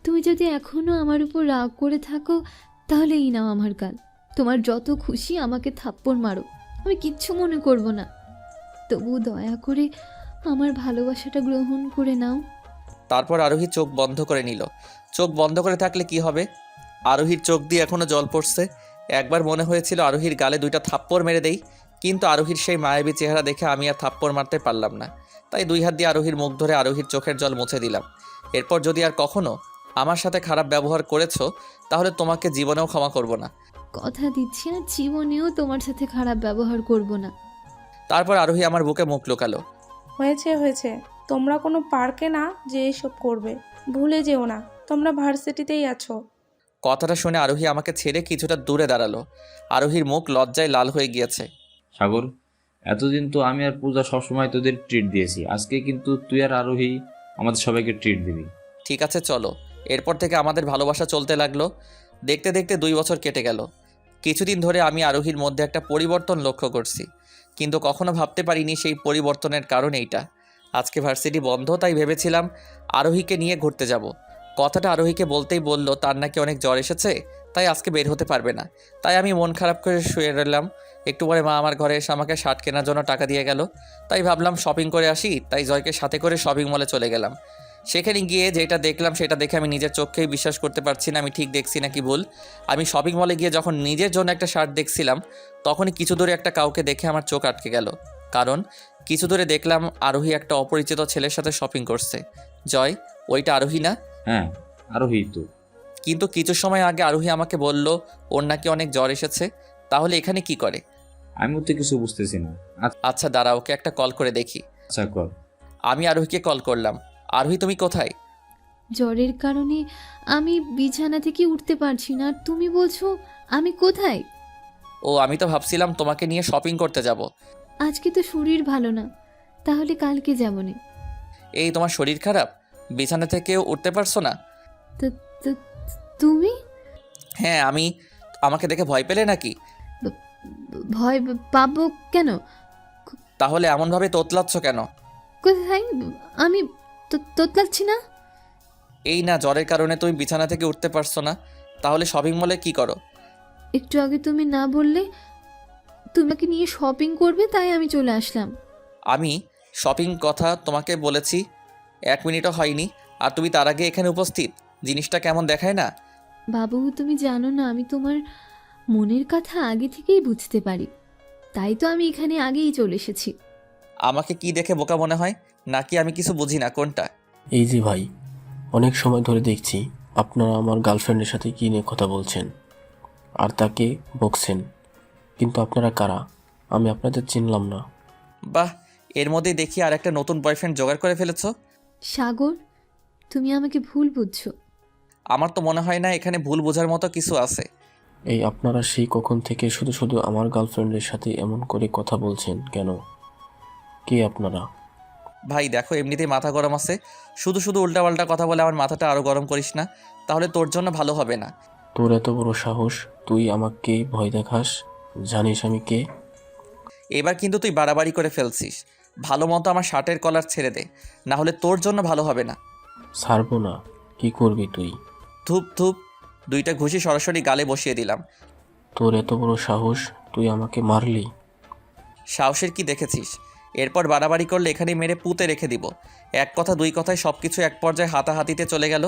তুমি যদি এখনও আমার উপর রাগ করে থাকো, তাহলে এই নাও আমার গাল। তোমার যত খুশি আমাকে থাপ্পড় মারো, আমি কিচ্ছু মনে করব না। তবু দয়া করে আমার ভালোবাসাটা গ্রহণ করে নাও। তারপর আরোহী চোখ বন্ধ করে নিল। চোখ বন্ধ করে থাকলে কি হবে? আরোহীর চোখ দিয়ে এখনো জল পড়ছে। একবার মনে হয়েছিল আরোহীর গালে 2টা থাপ্পড় মেরে দেই, কিন্তু আরোহীর সেই মায়াবী চেহারা দেখে আমি আর থাপ্পড় মারতে পারলাম না। তাই 2 হাত দিয়ে আরোহীর মুখ ধরে আরোহীর চোখের জল মুছে দিলাম। এরপর যদি আর কখনো আমার সাথে খারাপ ব্যবহার করেছো, তাহলে তোমাকে জীবনেও ক্ষমা করব না। কথা দিচ্ছি আর জীবনেও তোমার সাথে খারাপ ব্যবহার করব না। তারপর আরোহী আমার বুকে মুখ লুকালো। হয়েছে হয়েছে, তোমরা কোনো পার্কে না যে এসব করবে, ভুলে যেও না তোমরা ভার্সিটিতেই আছো। কথাটা শুনে আরোহী আমাকে ছেড়ে কিছুটা দূরে দাঁড়ালো। আরোহীর মুখ লজ্জায় লাল হয়ে গিয়েছে। সাগর, এতদিন তো আমি আর পূজা সবসময় তোদের ট্রিট দিয়েছি, আজকে কিন্তু তুই আর আরোহী আমাদের সবাইকে ট্রিট দিবি। ঠিক আছে চলো। এরপর থেকে আমাদের ভালোবাসা চলতে লাগলো। দেখতে দেখতে 2 বছর কেটে গেল। কিছুদিন ধরে আমি আরোহীর মধ্যে একটা পরিবর্তন লক্ষ্য করছি, কিন্তু কখনো ভাবতে পারিনি সেই পরিবর্তনের কারণ এইটা। আজকে ভার্সিটি বন্ধ, তাই ভেবেছিলাম আরোহীকে নিয়ে ঘুরতে যাব। কথাটা আরোহীকে বলতেই বলল তার নাকি অনেক জ্বর এসেছে, তাই আজকে বের হতে পারবে না। তাই আমি মন খারাপ করে শুয়ে রইলাম। একটু পরে মা আমার ঘরে এসে আমাকে শার্ট কেনার জন্য টাকা দিয়ে গেল। তাই ভাবলাম শপিং করে আসি, তাই জয়কে সাথে করে শপিং মলে চলে গেলাম। সেখানে গিয়ে যেটা দেখলাম সেটা দেখে আমি নিজের চোখকেই বিশ্বাস করতে পারছি না আমি ঠিক দেখছি নাকি ভুল। আমি শপিং মলে গিয়ে যখন নিজের জন্য একটা শার্ট দেখছিলাম, তখনই কিছু দূরে একটা কাউকে দেখে আমার চোখ আটকে গেল। কারণ কিছু দূরে দেখলাম আরোহী একটা অপরিচিত ছেলের সাথে শপিং করছে। জয়, ওইটা আরোহী না? হ্যাঁ, আরোহী তো। কিন্তু কিছু সময় আগে আরোহী আমাকে বলল ওর নাকি অনেক জ্বর এসেছে। তাহলে এখানে কি করে? আমিও তো কিছু বুঝতেছি না। আচ্ছা দাঁড়া, ওকে একটা কল করে দেখি। আচ্ছা কর। আমি আরোহীকে কল করলাম। আরোহী তুমি কোথায়? জ্বরের কারণে আমি বিছানা থেকে উঠতে পারছি না, আর তুমি বলছো আমি কোথায়? ও, আমি তো ভাবছিলাম তোমাকে নিয়ে শপিং করতে যাব। আজকে তো শরীর ভালো না, তাহলে কালকে যাবো নে। এই তোমার শরীর খারাপ, বিছানা থেকেও উঠতে পারছো না? তো তো তুমি হ্যাঁ আমি। আমাকে দেখে ভয় পেলে নাকি? ভয় পাবো কেন? তাহলে এমনভাবে তোতলাচ্ছ কেন? কোথায়? আমি তোতলাচ্ছি না। এই না, জ্বরের কারণে তুমি বিছানা থেকে উঠতে পারছো না, তাহলে শপিং মলে কি করো? একটু আগে তুমি না বললে তোমাকে নিয়ে শপিং করবে, তাই আমি চলে আসলাম। আমি শপিং কথা তোমাকে বলেছি 1 মিনিটও হয়নি, আর তুমি তার আগে এখানে উপস্থিত। জিনিসটা কেমন দেখায় না? বাবু, তুমি জানো না আমি তোমার মনের কথা আগে থেকেই বুঝতে পারি, তাই তো আমি এখানে আগেই চলে এসেছি। আমাকে কি দেখে বোকা মনে হয়, নাকি আমি কিছু বুঝি না কোনটা? এই যে ভাই, অনেক সময় ধরে দেখছি আপনারা আমার গার্লফ্রেন্ডের সাথে কী নিয়ে কথা বলছেন আর তাকে বকছেন, কিন্তু আপনারা কারা? আমি আপনাদের চিনলাম না। বাহ, এর মধ্যেই দেখি আর একটা নতুন বয়ফ্রেন্ড জোগাড় করে ফেলেছো। সাগর, তুমি আমাকে ভুল বুঝছো। আমার তো মনে হয় না এখানে ভুল বোঝার মতো কিছু আছে। এই আপনারা সেই কখন থেকে শুধু শুধু আমার গার্লফ্রেন্ডের সাথে এমন করে কথা বলছেন কেন? কে আপনারা? ভাই দেখো, এমনিতেই মাথা গরম আছে, শুধু শুধু উল্টাপাল্টা কথা বলে আমার মাথাটা আরও গরম করিস না, তাহলে তোর জন্য ভালো হবে না। তোর এত বড় সাহস, তুই আমাকে ভয় দেখাস? জানিস আমি কে? এবার কিন্তু তুই বাড়াবাড়ি করে ফেলছিস। ভালো মতো আমার শার্টের কলার ছেড়ে দে, না হলে তোর জন্য ভালো হবে না। ছাড়বো না। কি করবি তুই? ধূপ ধূপ, 2টা ঘুষি সরাসরি গালে বসিয়ে দিলাম। তোর এত বড় সাহস, তুই আমাকে মারলি? সাহসের কি দেখেছিস? এরপর বাড়াবাড়ি করলে এখানেই মেরে পুঁতে রেখে দিব। এক কথা দুই কথায় সব কিছু এক পর্যায়ে হাতাহাতিতে চলে গেল।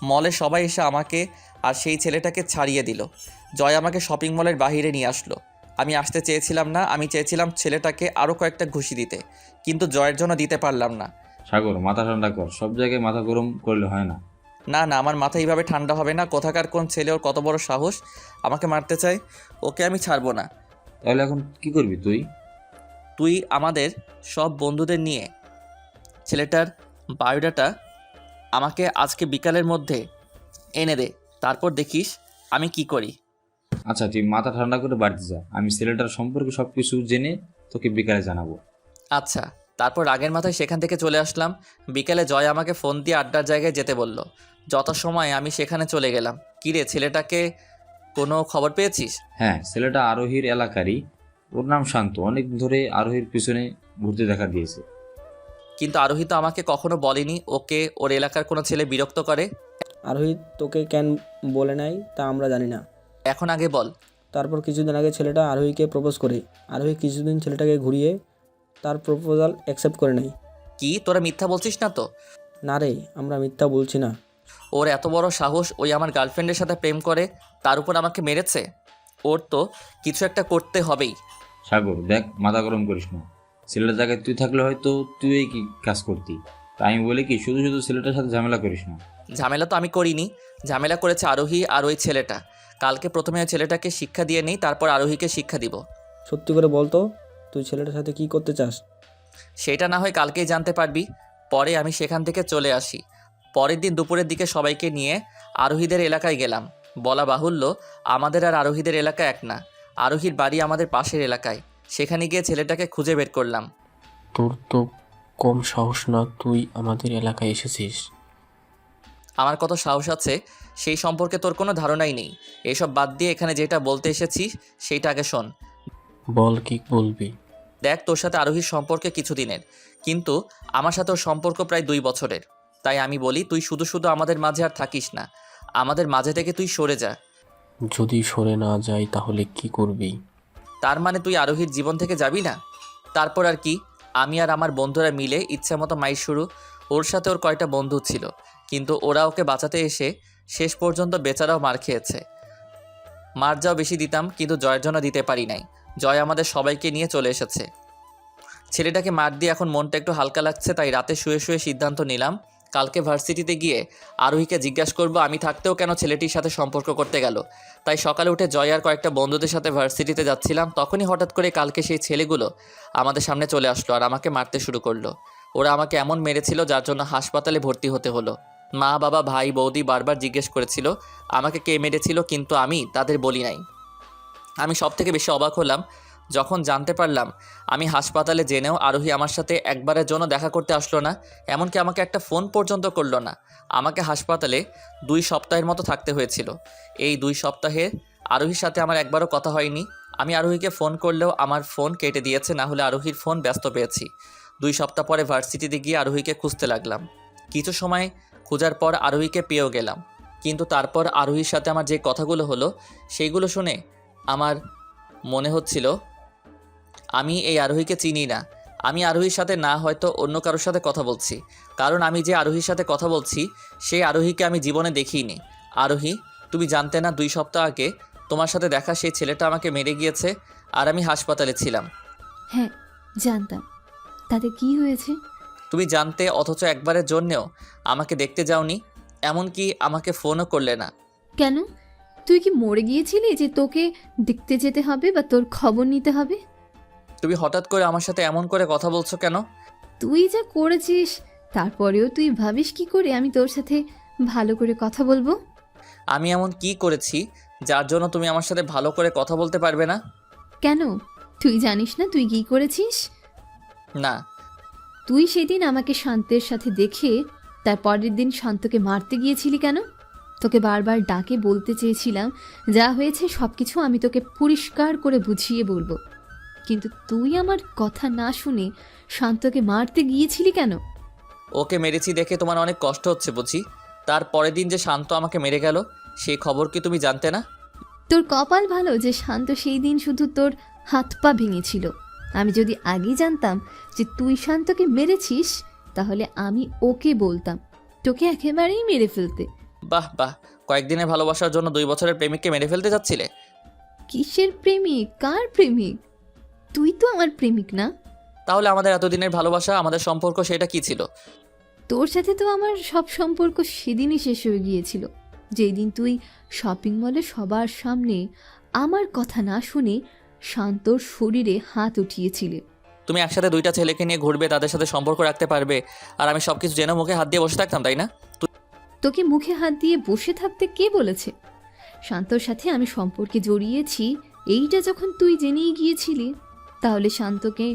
মলে সবাই এসে আমাকে আর সেই ছেলেটাকে ছাড়িয়ে দিল। জয় আমাকে শপিং মলের বাইরে নিয়ে আসলো। আমি আসতে চেয়েছিলাম না, আমি চেয়েছিলাম ছেলেটাকে আরও কয়েকটা ঘুষি দিতে, কিন্তু জয়ের জন্য দিতে পারলাম না। সাগর, মাথা ঠান্ডা কর, সব জায়গায় মাথা গরম করলে হয় না। না না, আমার মাথা এইভাবে ঠান্ডা হবে না। কোথাকার কোন ছেলে, ওর কত বড় সাহস আমাকে মারতে চায়, ওকে আমি ছাড়বো না। তাহলে এখন কি করবি তুই? তুই আমাদের সব বন্ধুদের নিয়ে ছেলেটার বায়োডাটা আমাকে আজকে বিকালের মধ্যে এনে দে, তারপর দেখিস আমি কি করি। আচ্ছা, তুই মাথা ঠান্ডা করে বাড়িতে যা, আমি ছেলেটার সম্পর্কে সব কিছু জেনে তোকে বিকালে জানাবো। আচ্ছা। তারপর রাগের মাথায় সেখান থেকে চলে আসলাম। বিকেলে জয় আমাকে ফোন দিয়ে আড্ডার জায়গায় যেতে বলল। যত সময় আমি সেখানে চলে গেলাম। কিরে, ছেলেটাকে কোনো খবর পেয়েছিস? হ্যাঁ, ছেলেটা আরোহীর এলাকারই। ওর নাম শান্ত, অনেক ধরে আরোহীর পিছনে ঘুরতে দেখা দিয়েছে। কিন্তু আরোহী তো আমাকে কখনো বলেনি ওকে ওর এলাকার কোনো ছেলে বিরক্ত করে। আরোহী তোকে কেন বলে নাই তা আমরা জানি না। এখন আগে বল। তারপর কিছুদিন আগে ছেলেটা আরোহীকে প্রপোজ করে। আরোহী কিছুদিন ছেলেটাকে ঘুরিয়ে তার প্রপোজাল অ্যাকসেপ্ট করে নেয়। কি তোরা মিথ্যা বলছিস না তো? না রে, আমরা মিথ্যা বলছি না। ওর এত বড় সাহস, ওই আমার গার্লফ্রেন্ডের সাথে প্রেম করে, তার উপর আমাকে মেরেছে। ওর তো কিছু একটা করতে হবেই। সাগর দেখ, মাথা গরম করিস না। ছেলেটার জায়গায় তুই থাকলে হয়তো তুই এই কি কাজ করতি। তাই আমি বলি কি, শুধু শুধু ছেলেটার সাথে ঝামেলা করিস না। ঝামেলা তো আমি করিনি, ঝামেলা করেছে আরোহী আর ওই ছেলেটা। কালকে প্রথমে ওই ছেলেটাকে শিক্ষা দিয়ে নেই, তারপর আরোহীকে শিক্ষা দিব। সত্যি করে বলতো, তুই ছেলেটার সাথে কি করতে চাস? সেটা না হয় কালকেই জানতে পারবি। পরে আমি সেখান থেকে চলে আসি। পরের দিন দুপুরের দিকে সবাইকে নিয়ে আরোহীদের এলাকায় গেলাম। বলা বাহুল্য, আমাদের আর আরোহীদের এলাকা এক না। আরোহীর বাড়ি আমাদের পাশের এলাকায়। সেখানে গিয়ে ছেলেটাকে খুঁজে বের করলাম। তোর তো কম সাহস না, তুই আমাদের এলাকায় এসেছিস। আমার কত সাহস আছে সেই সম্পর্কে তোর কোনো ধারণাই নেই। এসব বাদ দিয়ে এখানে যেটা বলতে এসেছি সেইটা আগে শোন। বল, কি বলবি? দেখ, তোর সাথে আরোহীর সম্পর্কে কিছুদিনের, কিন্তু আমার সাথে ওর সম্পর্ক প্রায় 2 বছরের। তাই আমি বলি, তুই শুধু শুধু আমাদের মাঝে আর থাকিস না। আমাদের মাঝে থেকে তুই সরে যা। যদি সরে না যাই তাহলে কি করবি? তার মানে তুই আরোহীর জীবন থেকে যাবি না? তারপর আর কি, আমি আর আমার বন্ধুরা মিলে ইচ্ছা মতো মাইর শুরু। ওর সাথে ওর কয়টা বন্ধু ছিল, কিন্তু ওরা ওকে বাঁচাতে এসে শেষ পর্যন্ত বেচারাও মার খেয়েছে। মার যাও বেশি দিতাম, কিন্তু জয়ের জন্য দিতে পারি নাই। জয় আমাদের সবাইকে নিয়ে চলে এসেছে। ছেলেটাকে মার দিয়ে এখন মনটা একটু হালকা লাগছে, তাই রাতে শুয়ে শুয়ে সিদ্ধান্ত নিলাম কালকে ভার্সিটিতে গিয়ে আরোহীকে জিজ্ঞাসা করব আমি থাকতেও কেন ছেলেটির সাথে সম্পর্ক করতে গেল। তাই সকালে উঠে জয় আর কয়েকটা বন্ধুদের সাথে ভার্সিটিতে যাচ্ছিলাম, তখনই হঠাৎ করে কালকে সেই ছেলেগুলো আমাদের সামনে চলে আসলো আর আমাকে মারতে শুরু করলো। ওরা আমাকে এমন মেরেছিল যার জন্য হাসপাতালে ভর্তি হতে হলো। মা বাবা ভাই বৌদি বারবার জিজ্ঞেস করেছিল আমাকে কে মেরেছিল, কিন্তু আমি তাদের বলি নাই। আমি সব থেকে বেশি অবাক হলাম যখন জানতে পারলাম আমি হাসপাতালে জেনেও আরোহী আমার সাথে একবারের জন্য দেখা করতে আসলো না, এমনকি আমাকে একটা ফোন পর্যন্ত করলো না। আমাকে হাসপাতালে 2 সপ্তাহের মতো থাকতে হয়েছিল। এই 2 সপ্তাহে আরোহীর সাথে আমার একবারও কথা হয়নি। আমি আরোহীকে ফোন করলেও আমার ফোন কেটে দিয়েছে, না হলে আরোহীর ফোন ব্যস্ত পেয়েছি। 2 সপ্তাহ পরে ভার্সিটিতে গিয়ে আরোহীকে খুঁজতে লাগলাম। কিছু সময় খোঁজার পর আরোহীকে পেয়েও গেলাম, কিন্তু তারপর আরোহীর সাথে আমার যে কথাগুলো হলো সেইগুলো শুনে আমার মনে হচ্ছিল আমি এই আরোহীকে চিনি না। আমি আরোহীর সাথে না, হয়তো অন্য কারোর সাথে কথা বলছি, কারণ আমি যে আরোহীর সাথে কথা বলছি সেই আরোহীকে আমি জীবনে দেখিনি। আরোহী, তুমি জানতে না 2 সপ্তাহ আগে তোমার সাথে দেখা সেই ছেলেটা আমাকে মেরে গিয়েছে আর আমি হাসপাতালে ছিলাম। হ্যাঁ, জানতাম। তাতে কি হয়েছে? তুমি জানতে, অথচ একবারের জন্যেও আমাকে দেখতে যাওনি, এমনকি আমাকে ফোনও করলে না। কেন? তুই কি মরে গিয়েছিলি যে তোকে দেখতে যেতে হবে বা তোর খবর নিতে হবে? তুমি হঠাৎ করে আমার সাথে এমন করে কথা বলছো কেন? তুই যা করেছিস তারপরেও তুই ভাবিস কি করে আমি তোর সাথে ভালো করে কথা বলবো? আমি এমন কি করেছি যার জন্য তুমি আমার সাথে ভালো করে কথা বলতে পারবে না? কেন? তুই জানিস না তুই কি করেছিস? না। তুই সেদিন আমাকে শান্তের সাথে দেখে তার পরের দিন শান্তকে মারতে গিয়েছিলি কেন? তোকে বারবার ডাকে বলতে চেয়েছিলাম যা হয়েছে সব কিছু আমি তোকে পরিষ্কার করে বুঝিয়ে বলবো, কিন্তু তুই আমার কথা না শুনে শান্তকে মারতে গিয়েছিলি কেন? ওকে মেরেছি দেখে তোমার অনেক কষ্ট হচ্ছে বুঝি। তার পরের দিন যে শান্ত আমাকে মেরে গেল সেই খবর কি তুমি জানতে না? তোর কপাল ভালো যে শান্ত সেই দিন শুধু তোর হাত পা ভেঙেছিল, আমি যদি আগেই জানতাম যে তুই শান্তকে মেরেছিস, তাহলে আমি ওকে বলতাম তোকে একেবারেই মেরে ফেলতে। বাহ বাহ, কয়েকদিনের ভালোবাসার জন্য 2 বছরের প্রেমিককে মেরে ফেলতে যাচ্ছিলে? কিসের প্রেমিক? কার প্রেমিক? তুই তো আমার প্রেমিক না। তাহলে আমাদের এতদিনের ভালোবাসা, আমাদের সম্পর্ক, সেটা কি ছিল? তোর সাথে তো আমার সব সম্পর্ক সেদিনই শেষ হয়ে গিয়েছিল, যেই দিন তুই শপিং মলে সবার সামনে আমার কথা না শুনে শান্তর শরীরে হাত উঠিয়েছিলে। তুমি একসাথে 2টা ছেলেকে নিয়ে ঘুরবে, তাদের সাথে সম্পর্ক রাখতে পারবে, আর আমি সব কিছু জেনে মুখে হাত দিয়ে বসে থাকতাম, তাই না? তোকে মুখে হাত দিয়ে বসে থাকতে কে বলেছে? শান্তর সাথে আমি সম্পর্কে জড়িয়েছি এইটা যখন তুই জেনেই গিয়েছিলি, তাহলে শান্তকে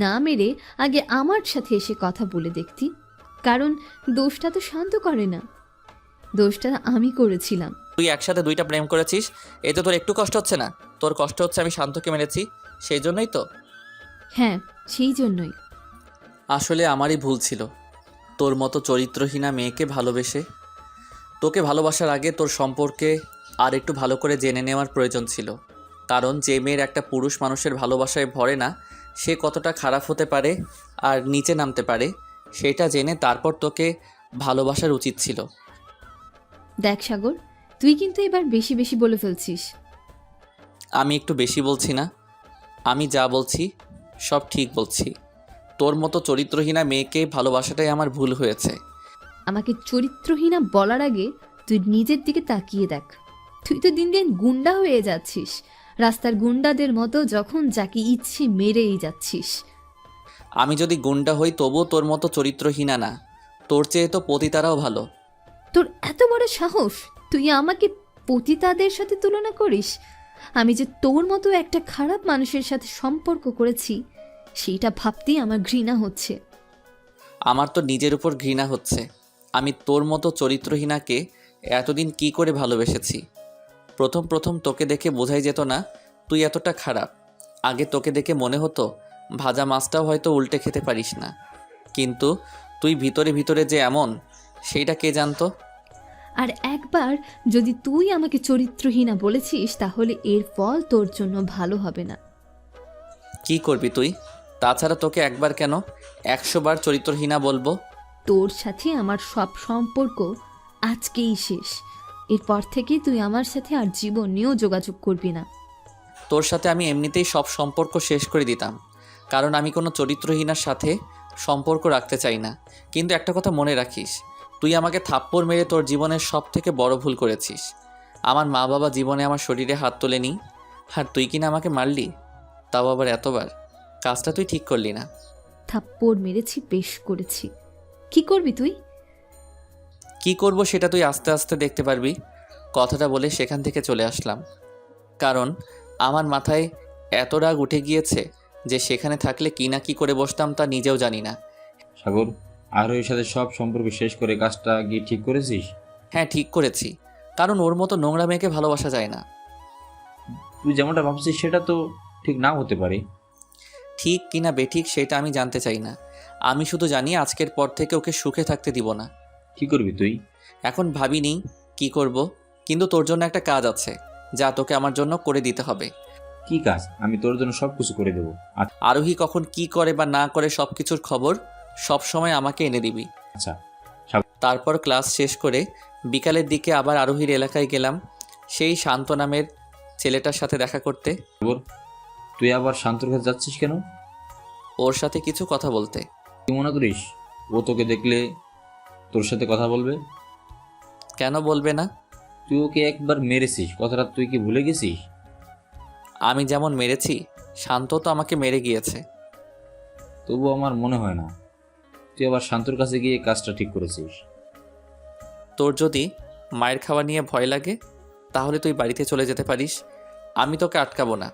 না মেরে আগে আমার সাথে এসে কথা বলে দেখতি। কারণ দোষটা তো শান্ত করে না, দোষটা আমি করেছিলাম। তুই একসাথে 2টা প্রেম করেছিস, এতে তোর একটু কষ্ট হচ্ছে না? তোর কষ্ট হচ্ছে আমি শান্তকে মেরেছি, সেই জন্যই তো। হ্যাঁ, সেই জন্যই। আসলে আমারই ভুল ছিল তোর মতো চরিত্রহীনা মেয়েকে ভালোবেসে। তোকে ভালোবাসার আগে তোর সম্পর্কে আর একটু ভালো করে জেনে নেওয়ার প্রয়োজন ছিল। কারণ যে মেয়ের একটা পুরুষ মানুষের ভালোবাসায় ভরে না, সে কতটা খারাপ হতে পারে আর নিচে নামতে পারে, সেটা জেনে তারপর তোকে ভালোবাসার উচিত ছিল। দেখ সাগর, তুই কিন্তু এবার বেশি বেশি বলে ফেলছিস। আমি একটু বেশি বলছি না? আমি যা বলছি সব ঠিক বলছি। তোর মতো চরিত্রহীনা মেয়েকে ভালোবাসাটাই আমার ভুল হয়েছে। আমাকে চরিত্রহীনা বলার আগে তুই নিজের দিকে তাকিয়ে দেখ। তুই তো দিন দিন গুন্ডা হয়ে যাচ্ছিস, রাস্তার গুন্ডাদের মতো যখন যাকে ইচ্ছে মেরেই যাচ্ছিস। আমি যদি গুন্ডা হই তবুও তোর মতো চরিত্রহীনা না, তোর চেয়ে তো পতিতারাও ভালো। তোর এত বড় সাহস, তুই আমাকে পতিতাদের সাথে তুলনা করিস? আমি যে তোর মতো একটা খারাপ মানুষের সাথে সম্পর্ক করেছি, সেইটা ভাবতেই আমার ঘৃণা হচ্ছে। আমার তো নিজের উপর ঘৃণা হচ্ছে। আমি তোর মতো চরিত্রহীনাকে এতদিন কি করে ভালোবেসেছি। প্রথম প্রথম তোকে দেখে বোঝাই যেত না তুই এতটা খারাপ। আগে তোকে দেখে মনে হতো ভাজা মাছটাও হয়তো উল্টে খেতে পারিস না, কিন্তু তুই ভিতরে ভিতরে যে এমন, সেইটা কে জানতো? আর একবার যদি তুই আমাকে চরিত্রহীনা বলেছিস, তাহলে এর ফল তোর জন্য ভালো হবে না। কি করবি তুই? তাছাড়া তোকে একবার কেন 100 বার চরিত্রহীনা বলবো? তোর সাথে আমার সব সম্পর্ক আজকেই শেষ। এরপর থেকে তুই আমার সাথে আর জীবনেও যোগাযোগ করবি না। তোর সাথে আমি এমনিতেই সব সম্পর্ক শেষ করে দিতাম, কারণ আমি কোনো চরিত্রহীনার সাথে সম্পর্ক রাখতে চাই না। কিন্তু একটা কথা মনে রাখিস, তুই আমাকে থাপ্পড় মেরে তোর জীবনের সব থেকে বড় ভুল করেছিস। আমার মা বাবা জীবনে আমার শরীরে হাত তোলেনি, আর তুই কিনা আমাকে মারলি, তাও আবার এতবার। কাজটা তুই ঠিক করলি না। থাপ্পড় মেরেছি, বেশ করেছি। কি করবি তুই? কি করব সেটা তুই আস্তে আস্তে দেখতে পারবি। কথাটা বলে সেখান থেকে চলে আসলাম, কারণ আমার মাথায় এত রাগ উঠে গিয়েছে যে সেখানে থাকলে কি না কি করে বসতাম তা নিজেও জানি না। সাগর, আরোহীর সাথে সব সম্পর্ক শেষ করে কাজটা গিয়ে ঠিক করেছিস? হ্যাঁ, ঠিক করেছি, কারণ ওর মতো নোংরা মেয়েকে ভালোবাসা যায় না। তুই যেমনটা ভাবছিস সেটা তো ঠিক নাও হতে পারে। ঠিক কিনা বেঠিক সেটা আমি জানতে চাই না। আমি শুধু জানি আজকের পর থেকে ওকে সুখে থাকতে দিব না। কি করবি তুই? এখন ভাবিনি কি করব, কিন্তু তোর জন্য একটা কাজ আছে যা তোকে আমার জন্য করে দিতে হবে। কি কাজ? আমি তোর জন্য সব কিছু করে দেবো। আরোহী কখন কি করে বা না করে সব কিছুর খবর সব সময় আমাকে এনে দিবি। আচ্ছা। তারপর ক্লাস শেষ করে বিকালের দিকে আবার আরোহীর এলাকায় গেলাম, সেই শান্ত নামের ছেলেটার সাথে দেখা করতে। সাগর, তুই আবার শান্তর কাছে যাচ্ছিস কেন? ওর সাথে কিছু কথা বলতে। তুই মনে করিস ও তোকে দেখলে তোর সাথে কথা বলবে? কেন বলবে না? তুই ওকে একবার মেরেছিস, কথাটা তুই কি ভুলে গেছিস? আমি যেমন মেরেছি, শান্ত তো আমাকে মেরে গিয়েছে। তবু আমার মনে হয় না তুই আবার শান্তর কাছে গিয়ে কাজটা ঠিক করেছিস। তোর যদি মায়ের খাওয়া নিয়ে ভয় লাগে তাহলে তুই বাড়িতে চলে যেতে পারিস, আমি তোকে আটকাবো না।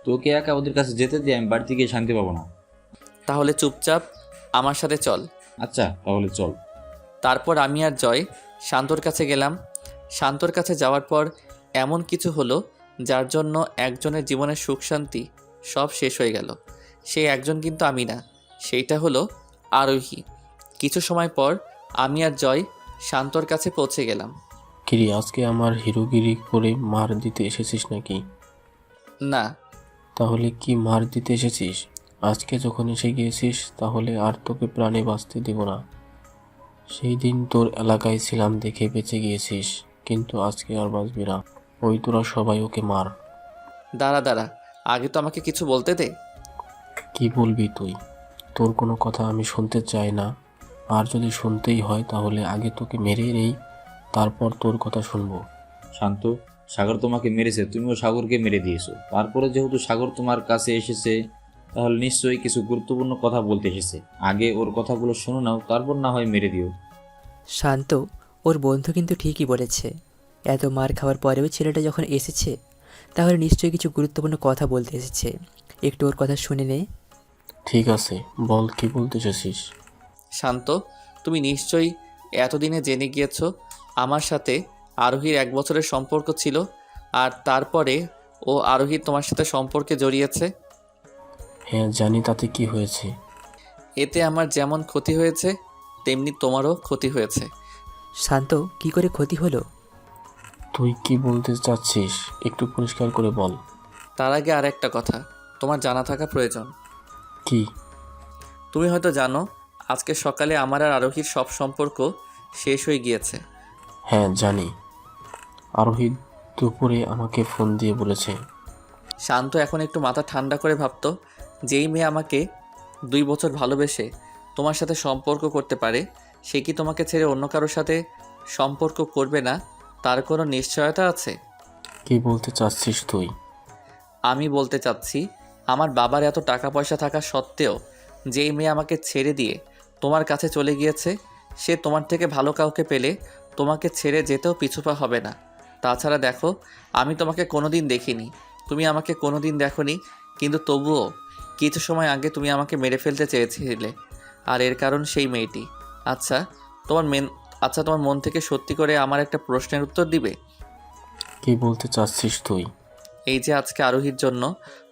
তোকে একা ওদের কাছে যেতে দিয়ে আমি বাড়িতে গিয়ে শান্তি পাবো না। তাহলে চুপচাপ আমার সাথে চল। আচ্ছা, তাহলে চল। তারপর আমি আর জয় শান্তর কাছে গেলাম। শান্তর কাছে যাওয়ার পর এমন কিছু হলো যার জন্য একজনের জীবনের সুখ শান্তি সব শেষ হয়ে গেল। সেই একজন কিন্তু আমি না, সেইটা হলো আরোহী। কিছু সময় পর আমি আর জয় শান্তর কাছে পৌঁছে গেলাম। কিরি, আজকে আমার হিরোগিরি করে মার দিতে এসেছিস নাকি? না। তাহলে কি মার দিতে এসেছিস? আজকে যখন এসে গিয়েছিস তাহলে আর তোকে প্রাণে বাঁচতে দেব না। সেই দিন তোর এলাকায় ছিলাম দেখে বেঁচে গিয়েছিস, কিন্তু আজকে আর বাঁচবি না। ওই তোরা সবাই ওকে মার। দাঁড়া দাঁড়া, আগে তো আমাকে কিছু বলতে দে। কি বলবি তুই? তোর কোনো কথা আমি শুনতে চাই না, আর যদি শুনতেই হয় তাহলে আগে তোকে মেরে নেই, তারপর তোর কথা শুনবো। শান্ত, সাগর তোমাকে মেরেছে, তুমিও সাগরকে মেরে দিয়েছো। তারপরে যেহেতু সাগর তোমার কাছে এসেছে, তাহলে নিশ্চয়ই কিছু গুরুত্বপূর্ণ কথা বলতে এসেছে। আগে ওর কথাগুলো শুনে নাও, তারপর না হয় মেরে দিও। শান্ত, ওর বন্ধু কিন্তু ঠিকই বলেছে। এত মার খাওয়ার পরেও ছেলেটা যখন এসেছে, তাহলে নিশ্চয়ই কিছু গুরুত্বপূর্ণ কথা বলতে এসেছে। একটু ওর কথা শুনে নে। ঠিক আছে, বল কি বলতে চাইছিস। শান্ত, তুমি নিশ্চয়ই এতদিনে জেনে গিয়েছো আমার সাথে আরোহীর 1 বছরের সম্পর্ক ছিল, আর তারপরে ও আরোহীর তোমার সাথে সম্পর্কে জড়িয়েছে। হ্যাঁ জানি, তাতে কি হয়েছে? এতে আমার যেমন ক্ষতি হয়েছে তেমনি তোমারও ক্ষতি হয়েছে। শান্ত, কি করে ক্ষতি হলো? তুই কি বলতে চাচ্ছিস একটু পরিষ্কার করে বল। তার আগে আর একটা কথা তোমার জানা থাকা প্রয়োজন। কি? তুমি হয়তো জানো আজকে সকালে আমার আর আরোহীর সব সম্পর্ক শেষ হয়ে গিয়েছে। হ্যাঁ জানি, আরোহী দুপুরে আমাকে ফোন দিয়ে বলেছে। শান্ত এখন একটু মাথা ঠান্ডা করে ভাবতো, যেই মেয়ে আমাকে 2 বছর ভালোবেসে তোমার সাথে সম্পর্ক করতে পারে, সে কি তোমাকে ছেড়ে অন্য কারোর সাথে সম্পর্ক করবে না? তার কোনো নিশ্চয়তা আছে? কি বলতে চাচ্ছিস তুই? আমি বলতে চাচ্ছি, আমার বাবার এত টাকা পয়সা থাকা সত্ত্বেও যেই মেয়ে আমাকে ছেড়ে দিয়ে তোমার কাছে চলে গিয়েছে, সে তোমার থেকে ভালো কাউকে পেলে তোমাকে ছেড়ে যেতেও পিছুপা হবে না। তাছাড়া দেখো, আমি তোমাকে কোনোদিন দেখিনি, তুমি আমাকে কোনোদিন দেখোনি, কিন্তু তবুও কিছু সময় আগে তুমি আমাকে মেরে ফেলতে চেয়েছিলে, আর এর কারণ সেই মেয়েটি। আচ্ছা তোমার মন থেকে সত্যি করে আমার একটা প্রশ্নের উত্তর দিবে? কি বলতে চাচ্ছিস তুই? এই যে আজকে আরোহীর জন্য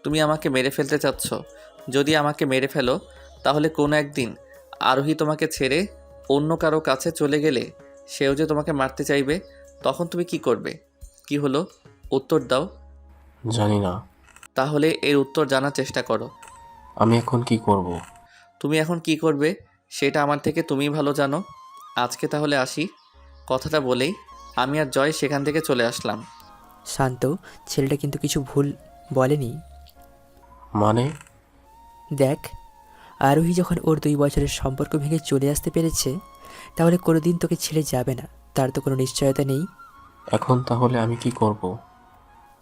তুমি আমাকে মেরে ফেলতে চাচ্ছ, যদি আমাকে মেরে ফেলো তাহলে কোনো একদিন আরোহী তোমাকে ছেড়ে অন্য কারো কাছে চলে গেলে সেও যে তোমাকে মারতে চাইবে, তখন তুমি কি করবে? কি হলো, উত্তর দাও। জানি না। তাহলে এর উত্তর জানার চেষ্টা করো। আমি এখন কি করব? তুমি এখন কি করবে সেটা আমার থেকে তুমিই ভালো জানো। আজকে তাহলে আসি। কথাটা বলেই আমি আর জয় সেখান থেকে চলে আসলাম। শান্ত, ছেলেটা কিন্তু কিছু ভুল বলেনি। মানে? দেখ, আরোহী যখন ওর 2 বছরের সম্পর্ক ভেঙে চলে আসতে পেরেছে, তাহলে কোনোদিন তোকে ছেড়ে যাবে না, তার তো কোনো নিশ্চয়তা নেই। এখন তাহলে আমি কি করব?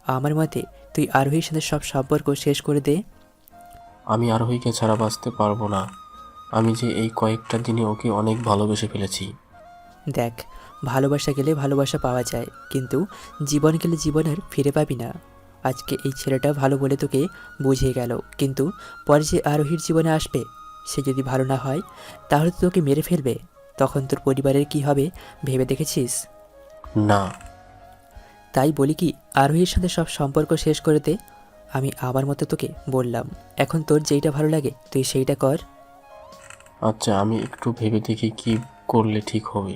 আমার মতে তুই আরোহীর সাথে সব সম্পর্ক শেষ করে দে। আমি আরোহীকে ছাড়া বাঁচতে পারবো না। আমি যে এই কয়েকটা দিনে ওকে অনেক ভালোবেসে ফেলেছি। দেখ, ভালোবাসা গেলে ভালোবাসা পাওয়া যায়, কিন্তু জীবন গেলে জীবন আর ফিরে পাবি না। আজকে এই ছেলেটা ভালো বলে তোকে বুঝিয়ে গেল, কিন্তু পরে যে আরোহীর জীবনে আসবে, সে যদি ভালো না হয় তাহলে তো তোকে মেরে ফেলবে। তখন তোর পরিবারের কি হবে ভেবে দেখেছিস? না। তাই বলি কি, আরোহীর সাথে সব সম্পর্ক শেষ করে দে। আমি আমার মতো তোকে বললাম, এখন তোর যেইটা ভালো লাগে তুই সেইটা কর। আচ্ছা, আমি একটু ভেবে দেখি কি করলে ঠিক হবে।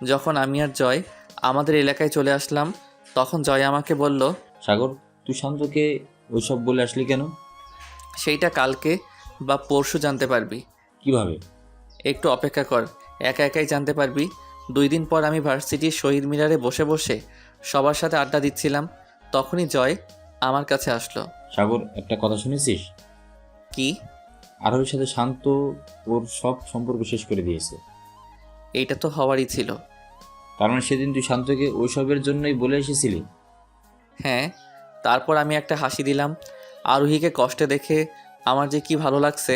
যখন আমি আর জয় আমাদের এলাকায় চলে আসলাম, তখন জয় আমাকে বলল, সাগর, তুই শান্তকে ওইসব বলে আসলি কেন? সেইটা কালকে বা পরশু জানতে পারবি। কিভাবে? একটু অপেক্ষা কর, একা একাই জানতে পারবি। 2 দিন পর আমি ভার্সিটির শহীদ মিনারে বসে বসে সবার সাথে আড্ডা দিচ্ছিলাম, তখনই জয় আমার কাছে আসলো। সাগর, একটা কথা শুনেছিস? কি? আরোহীর সাথে শান্ত ওর সব সম্পর্ক শেষ করে দিয়েছে। এইটা তো হওয়ারই ছিল। তার মানে সেদিন তুই শান্তকে ওইসবের জন্যই বলে এসেছিলি? হ্যাঁ, তারপর আমি একটা হাসি দিলাম। আরোহীকে কষ্টে দেখে আমার যে কি ভালো লাগছে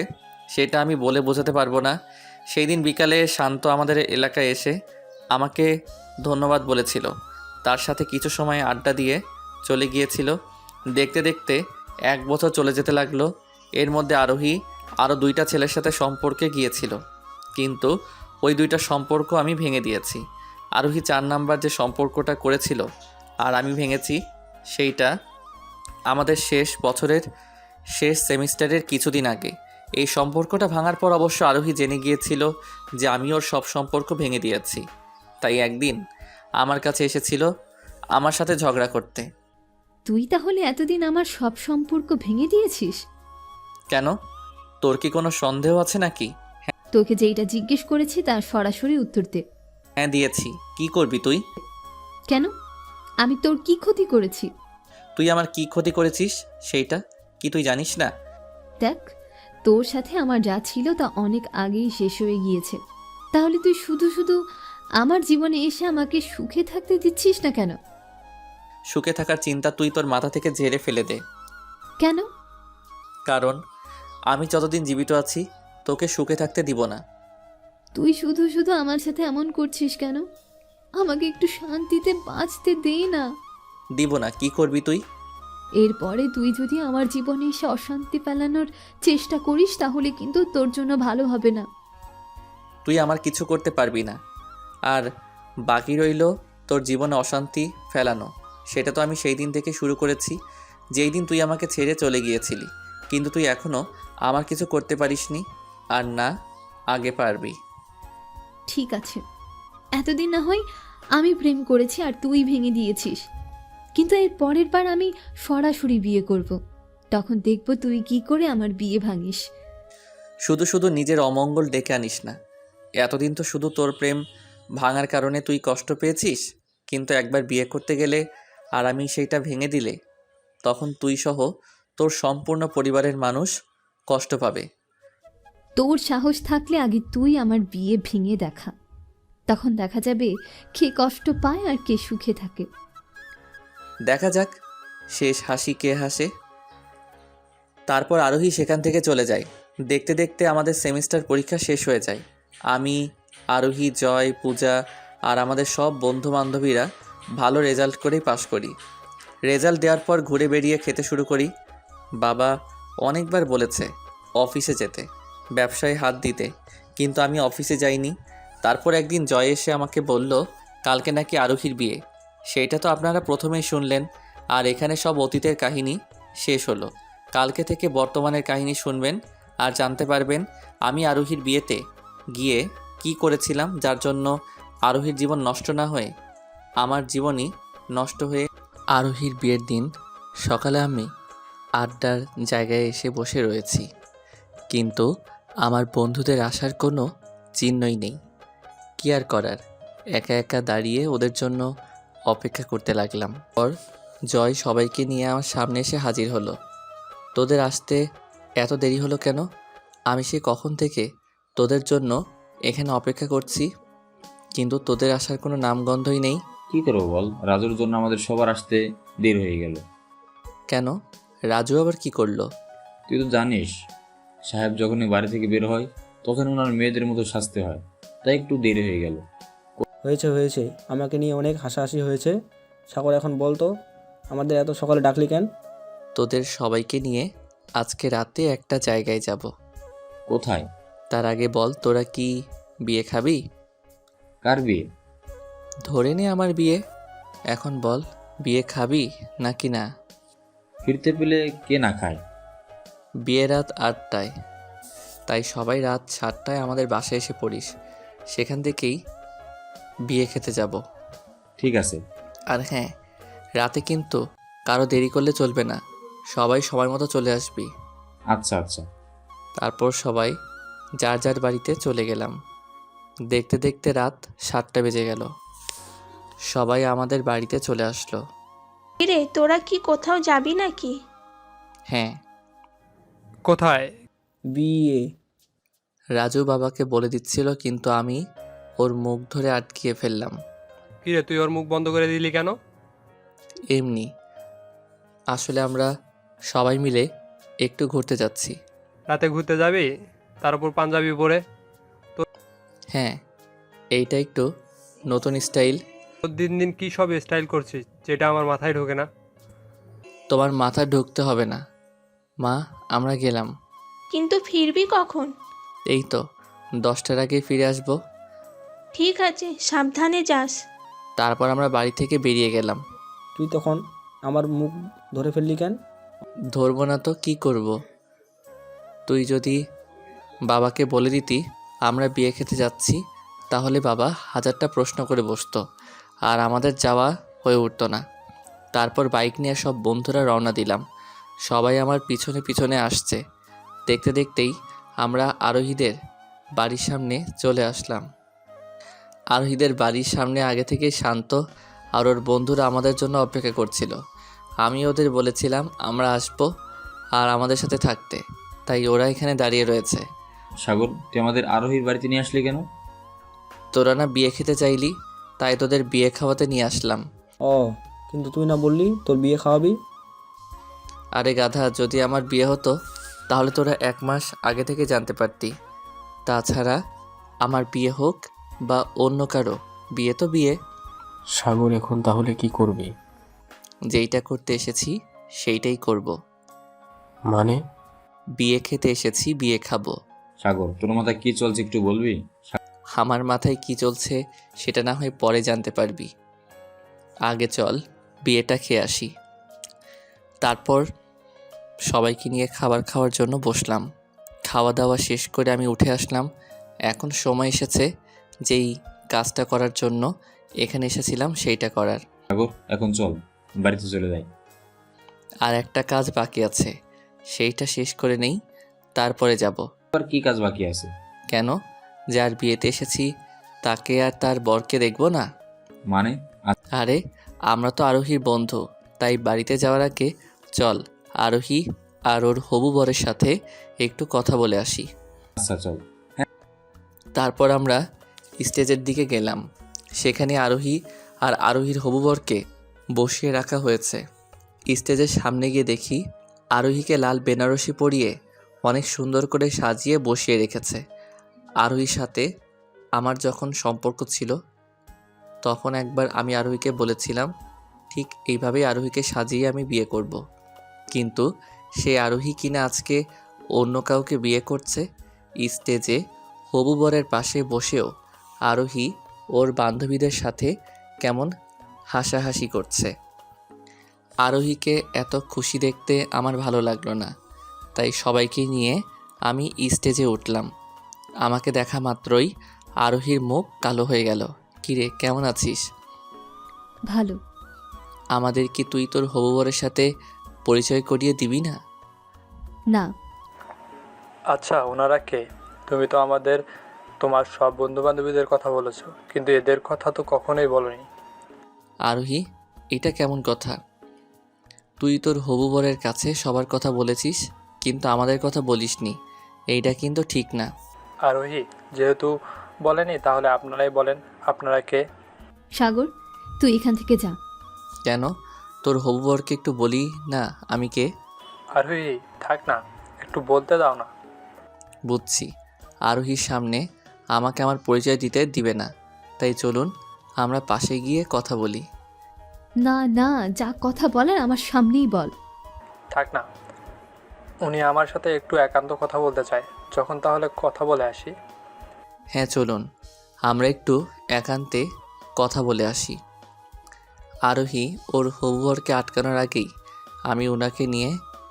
সেটা আমি বলে বোঝাতে পারবো না। সেই দিন বিকালে শান্ত আমাদের এলাকায় এসে আমাকে ধন্যবাদ বলেছিল, তার সাথে কিছু সময় আড্ডা দিয়ে চলে গিয়েছিল। দেখতে দেখতে 1 বছর চলে যেতে লাগলো। এর মধ্যে আরোহী আরও 2টা ছেলের সাথে সম্পর্কে গিয়েছিল, কিন্তু ওই 2টা সম্পর্ক আমি ভেঙে দিয়েছি। আরোহী 4 নাম্বার যে সম্পর্কটা করেছিল আর আমি ভেঙেছি, সেইটা আমাদের শেষ বছরের শেষ সেমিস্টারের কিছুদিন আগে। এই সম্পর্কটা ভাঙার পর অবশ্য আরোহী জেনে গিয়েছিল যে আমি ওর সব সম্পর্ক ভেঙে দিয়েছি। তাই একদিন আমার কাছে এসেছিল আমার সাথে ঝগড়া করতে। তুই তাহলে এতদিন আমার সব সম্পর্ক ভেঙে দিয়েছিস? কেন? তোর কি কোনো সন্দেহ আছে নাকি? তোকে যেইটা জিজ্ঞেস করেছি তার সরাসরি উত্তর দে। হ্যাঁ দিয়েছি। কি করবি তুই? কেন? আমি তোর কি ক্ষতি করেছি? তুই আমার কি ক্ষতি করেছিস সেইটা কি তুই জানিস না? দেখ, তোর সাথে আমার যা ছিল তা অনেক আগেই শেষ হয়ে গিয়েছে। তাহলে তুই শুধু শুধু আমার জীবনে এসে আমাকে সুখে থাকতে দিচ্ছিস না কেন? সুখে থাকার চিন্তা তুই তোর মাথা থেকে ঝেড়ে ফেলে দে। কেন? কারণ আমি যতদিন জীবিত আছি তোকে সুখে থাকতে দিব না। তুই শুধু শুধু আমার সাথে এমন করছিস কেন? আমাকে একটু শান্তিতে বাঁচতে দে না। দিব না। কি করবি তুই? এরপরে তুই যদি আমার জীবনে এসে অশান্তি ফেলানোর চেষ্টা করিস তাহলে কিন্তু তোর জন্য ভালো হবে না। তুই আমার কিছু করতে পারবি না। আর বাকি রইল তোর জীবনে অশান্তি ফেলানো। সেটা তো আমি সেই দিন থেকে শুরু করেছি যেই দিন তুই আমাকে ছেড়ে চলে গিয়েছিলি। কিন্তু তুই এখনও আমার কিছু করতে পারিসনি, আর না আগে পারবি। ঠিক আছে, এতদিন না হয় আমি প্রেম করেছি আর তুই ভেঙে দিয়েছিস, কিন্তু এর পরের বার আমি সরাসরি বিয়ে করব। তখন দেখব তুই কি করে আমার বিয়ে ভাঙিস। শুধু শুধু নিজের অমঙ্গল ডেকে আনিস না। এতদিন তো শুধু তোর প্রেম ভাঙার কারণে তুই কষ্ট পেয়েছিস, কিন্তু একবার বিয়ে করতে গেলে আর আমি সেইটা ভেঙে দিলে তখন তুই সহ তোর সম্পূর্ণ পরিবারের মানুষ কষ্ট পাবে। তোর সাহস থাকলে আগে তুই আমার বিয়ে ভেঙে দেখা, তখন দেখা যাবে কে কষ্ট পায় আর কে সুখে থাকে। দেখা যাক শেষ হাসি কে হাসে। তারপর আরোহী সেখান থেকে চলে যায়। দেখতে দেখতে আমাদের সেমিস্টার পরীক্ষা শেষ হয়ে যায়। আমি, আরোহী, জয়, পূজা আর আমাদের সব বন্ধু বান্ধবীরা ভালো রেজাল্ট করেই পাশ করি। রেজাল্ট দেওয়ার পর ঘুরে বেরিয়ে খেতে শুরু করি। বাবা অনেকবার বলেছে অফিসে যেতে, ব্যবসায় হাত দিতে, কিন্তু আমি অফিসে যাইনি। তারপর একদিন জয় এসে আমাকে বলল কালকে নাকি আরোহীর বিয়ে। সেইটা তো আপনারা প্রথমেই শুনলেন, আর এখানে সব অতীতের কাহিনী শেষ হলো। কালকে থেকে বর্তমানের কাহিনী শুনবেন আর জানতে পারবেন আমি আরোহীর বিয়েতে গিয়ে কি করেছিলাম, যার জন্য আরোহীর জীবন নষ্ট না হয়ে আমার জীবনই নষ্ট হয়ে। আরোহীর বিয়ের দিন সকালে আমি আড্ডার জায়গায় এসে বসে রয়েছি, কিন্তু আমার বন্ধুদের আসার কোনো চিহ্নই নেই। কি আর করার, একা একা দাঁড়িয়ে ওদের জন্য অপেক্ষা করতে লাগলাম। পর জয় সবাইকে নিয়ে আমার সামনে এসে হাজির হলো। তোদের আসতে এত দেরি হলো কেন? আমি সে কখন থেকে তোদের জন্য এখানে অপেক্ষা করছি, কিন্তু তোদের আসার কোনো নামগন্ধই নেই। কি করবো বল, রাজুর জন্য আমাদের সবার আসতে দেরি হয়ে গেল। কেন? রাজু আবার কি করলো? তুই তো জানিস সাহেব যখনই বাড়ি থেকে বের হয় তখন ওনার মেয়েদের মতো সাজতে হয়, তাই একটু দেরি হয়ে গেল। হয়েছে হয়েছে, আমাকে নিয়ে অনেক হাসাহাসি হয়েছে। সাগর, এখন বল তো আমাদের এত সকালে ডাকলি কেন? তোদের সবাইকে নিয়ে আজকে রাতে একটা জায়গায় যাব। কোথায়? তার আগে বল, তোরা কি বিয়ে খাবি? কার বিয়ে? ধরে নে আমার বিয়ে। এখন বল, বিয়ে খাবি নাকি না? ফিরতে পেলে কে না খায়? বিয়ে রাত 8টায়, তাই সবাই রাত 7টায় আমাদের বাসায় এসে পড়িস। সেখান থেকেই বিয়ে খেতে যাব। ঠিক আছে। আর হ্যাঁ, রাতে কিন্তু কারো দেরি করলে চলবে না, সবাই সময় মতো চলে আসবি। আচ্ছা আচ্ছা। তারপর সবাই যার যার বাড়িতে চলে গেলাম। দেখতে দেখতে রাত 7টা বেজে গেল। সবাই আমাদের বাড়িতে চলে আসলো। রে তোরা কি কোথাও যাবি নাকি? হ্যাঁ। কোথায়? বিয়ে। রাজু বাবাকে বলে দিচ্ছিল, কিন্তু আমি ওর মুখ ধরে আটকিয়ে ফেললাম। কিরে, তুই ওর মুখ বন্ধ করে দিলি কেন? এমনি, আসলে আমরা সবাই মিলে একটু ঘুরতে যাচ্ছি। রাতে ঘুরতে যাবি, তার উপর পাঞ্জাবি পরে? হ্যাঁ, এইটা একটু নতুন স্টাইল। তোর দিন দিন কী সব স্টাইল করছিস যেটা আমার মাথায় ঢোকে না। তোমার মাথা ঢুকতে হবে না মা, আমরা গেলাম। কিন্তু ফিরবি কখন? এই তো 10টার আগে ফিরে আসবো। ঠিক আছে, সাবধানে যাস। তারপর আমরা বাড়ি থেকে বেরিয়ে গেলাম। তুই তখন আমার মুখ ধরে ফেললি কেন? ধরবো না তো কি করব? তুই যদি বাবাকে বলে দিতি আমরা বিয়ে খেতে যাচ্ছি, তাহলে বাবা 1000টা প্রশ্ন করে বসতো আর আমাদের যাওয়া হয়ে উঠতো না। তারপর বাইক নিয়ে সব বন্ধুরা রওনা দিলাম। সবাই আমার পিছনে পিছনে আসছে। দেখতে দেখতেই আমরা আরোহীদের বাড়ির সামনে চলে আসলাম। আরোহীদের বাড়ির সামনে আগে থেকেই শান্ত আর ওর বন্ধুরা আমাদের জন্য অপেক্ষা করছিল। আমি ওদের বলেছিলাম আমরা আসবো আর আমাদের সাথে থাকতে, তাই ওরা এখানে দাঁড়িয়ে রয়েছে। সাগর, তুই আমাদের আরোহীর বাড়িতে নিয়ে আসলি কেন? তোরা না বিয়ে খেতে চাইলি, তাই তোদের বিয়ে খাওয়াতে নিয়ে আসলাম। ও, কিন্তু তুই না বললি তোর বিয়ে খাওয়াবি? আরে গাধা, যদি আমার বিয়ে হতো তাহলে তোরা 1 মাস আগে থেকে জানতে পারতি। তাছাড়া আমার বিয়ে হোক বা অন্য কারো, বিয়ে তো বিয়ে। সাগর, এখন তাহলে কি করবি? যেইটা করতে এসেছি সেইটাই করব। মানে? বিয়ে খেতে এসেছি, বিয়ে খাবো। সাগর, তোর মাথায় কি চলছে একটু বলবি? আমার মাথায় কি চলছে সেটা না হয় পরে জানতে পারবি। আগে চল বিয়েটা খেয়ে আসি। তারপর সবাইকে নিয়ে খাবার খাওয়ার জন্য বসলাম। খাওয়া দাওয়া শেষ করে আমি উঠে আসলাম। এখন সময় এসেছে যেই কাজটা করার জন্য এখানে এসেছিলাম সেইটা করার। সাগর, এখন চল বাড়িতে চলে যাই। আর একটা কাজ বাকি আছে, সেইটা শেষ করে নেই, তারপরে যাব। আর কি কাজ বাকি আছে? কেন? যার বিয়েতে এসেছি তাকে আর তার বরকে দেখব না? মানে? আরে আমরা তো আরোহীর বন্ধু, তাই বাড়িতে যাওয়ার আগে চল আরোহী আর ওর হবু বরের সাথে একটু কথা বলে আসি। আচ্ছা চল। তারপর আমরা স্টেজের দিকে গেলাম। সেখানে আরোহী আর আরোহীর হবু বরকে বসিয়ে রাখা হয়েছে। স্টেজের সামনে গিয়ে দেখি আরোহীকে লাল বেনারসি পরিয়ে অনেক সুন্দর করে সাজিয়ে বসিয়ে রেখেছে। আরোহীর সাথে আমার যখন সম্পর্ক ছিল তখন একবার আমি আরোহীকে বলেছিলাম ঠিক এইভাবেই আরোহীকে সাজিয়ে আমি বিয়ে করব। কিন্তু সেই আরোহী কিনা আজকে অন্য কাউকে বিয়ে করছে। স্টেজে হবু বরের পাশে বসেও আরোহী ওর বান্ধবীদের সাথে কেমন হাসাহাসি করছে। আরোহীকে এত খুশি দেখতে আমার ভালো লাগলো না, তাই সবাইকে নিয়ে আমি স্টেজে উঠলাম। আমাকে দেখা মাত্রই আরোহীর মুখ কালো হয়ে গেল। কিরে, কেমন আছিস? ভালো। আমাদের কি তুই তোর হবু বরের সাথে পরিচয় করিয়ে দিবি না? না। আচ্ছা, ওনারা কে? তুমি তো আমাদের তোমার সব বন্ধু বান্ধবীদের কথা বলেছো, কিন্তু এদের কথা তো কখনোই বলোনি। আরোহী, এটা কেমন কথা? তুই তোর হবু বরের কাছে সবার কথা বলেছিস, কিন্তু আমাদের কথা বলিসনি। এইটা কিন্তু ঠিক না। আরোহী, যেহেতু বলেনি তাহলে আপনারাই বলেন, আপনারা কে? সাগর, তুই এখান থেকে যা। কেন? তোর হবু বরকে একটু বলি না আমি কে? আরোহী, থাক না, একটু বলতে দাও না। বুঝছি, আরোহীর সামনে আমাকে আমার পরিচয় দিতে দিবে না, তাই চলুন আমরা পাশে গিয়ে কথা বলি। না না, যা কথা বলার আমার সামনেই বল। থাক না, উনি আমার সাথে একটু একান্ত কথা বলতে চায়, যখন তাহলে কথা বলে আসি। হ্যাঁ চলুন, আমরা একটু একান্তে কথা বলে আসি। আরোহী ওর হবু বরকে আটকানোর আগেই আমি ওনাকে নিয়ে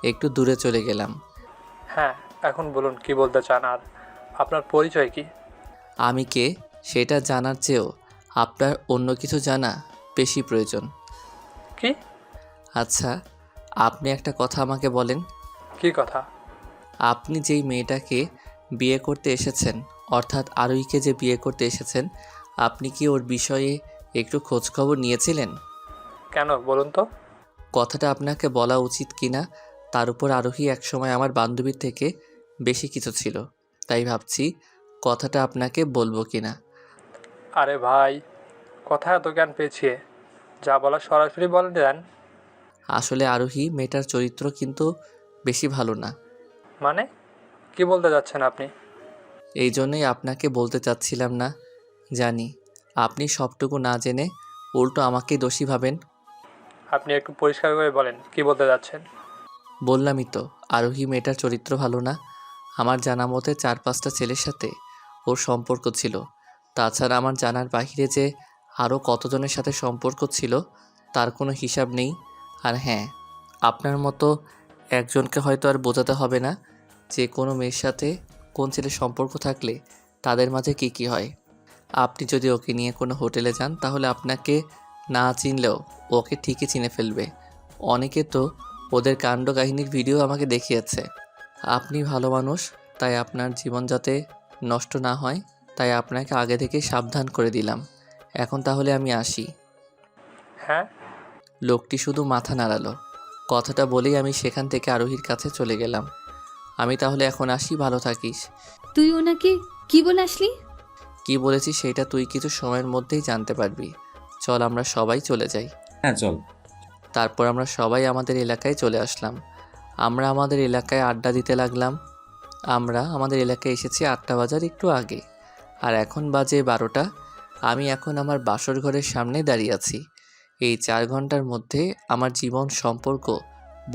একটু দূরে চলে গেলাম। হ্যাঁ, এখন বলুন কি বলতে চান, আর আপনার পরিচয় কি? আমি কে সেটা জানার চেয়েও আপনার অন্য কিছু জানা বেশি প্রয়োজন। কি? আচ্ছা, আপনি একটা কথা আমাকে বলেন। কি কথা? আপনি যেই মেয়েটাকে বিয়ে করতে এসেছেন, অর্থাৎ আরোহীকে যে বিয়ে করতে এসেছেন, আপনি কি ওর বিষয়ে একটু খোঁজখবর নিয়েছিলেন? কেন বলুন তো? কথাটা আপনাকে বলা উচিত কিনা তার উপর আরোহী একসময় আমার বান্ধবীর থেকে বেশি কিছু ছিল, তাই ভাবছি কথাটা আপনাকে বলবো কিনা। আরে ভাই, কথা এত জ্ঞান পেয়েছিয়ে, যা বলা সরাসরি বলে দেন। আসলে আরোহী মেয়েটার চরিত্র কিন্তু বেশি ভালো না। মানে কি বলতে যাচ্ছেন আপনি? এই জন্যই আপনাকে বলতে চাচ্ছিলাম না। জানি আপনি সবটুকু না জেনে উল্টো আমাকেই দোষী ভাবেন। আপনি একটু পরিষ্কার করে বলেন কি বলতে যাচ্ছেন। বললামই তো, আরোহী মেয়েটার চরিত্র ভালো না। আমার জানা মতে 4-5টা ছেলের সাথে ওর সম্পর্ক ছিল। তাছাড়া আমার জানার বাহিরে যে আরও কতজনের সাথে সম্পর্ক ছিল তার কোনো হিসাব নেই। আর হ্যাঁ, আপনার মতো একজনকে হয়তো আর বোঝাতে হবে না যে কোনো মেয়ের সাথে কোন ছেলের সম্পর্ক থাকলে তাদের মাঝে কী কী হয়। আপনি যদি ওকে নিয়ে কোনো হোটেলে যান তাহলে আপনাকে না চিনলেও ওকে ঠিকই চিনে ফেলবে। অনেকে তো ওদের কাণ্ড কাহিনীর ভিডিও আমাকে দেখিয়েছে। আপনি ভালো মানুষ, তাই আপনার জীবন যাতে নষ্ট না হয় তাই আপনাকে আগে থেকেই সাবধান করে দিলাম। এখন তাহলে আমি আসি। হ্যাঁ, লোকটি শুধু মাথা নাড়ালো। কথাটা বলেই আমি সেখান থেকে আরোহীর কাছে চলে গেলাম। আমি তাহলে এখন আসি, ভালো থাকিস। তুই ওনাকে কি বলে আসলি? কি বলেছি সেটা তুই কিছু সময়ের মধ্যেই জানতে পারবি। চল আমরা সবাই চলে যাই। হ্যাঁ চল। তারপর আমরা সবাই আমাদের এলাকায় চলে আসলাম। আমরা আমাদের এলাকায় আড্ডা দিতে লাগলাম। আমরা আমাদের এলাকায় এসেছি 8টা বাজার একটু আগে, আর এখন বাজে 12টা। আমি এখন আমার বাসর ঘরের সামনে দাঁড়িয়ে আছি। এই 4 ঘন্টার মধ্যে আমার জীবন সম্পর্ক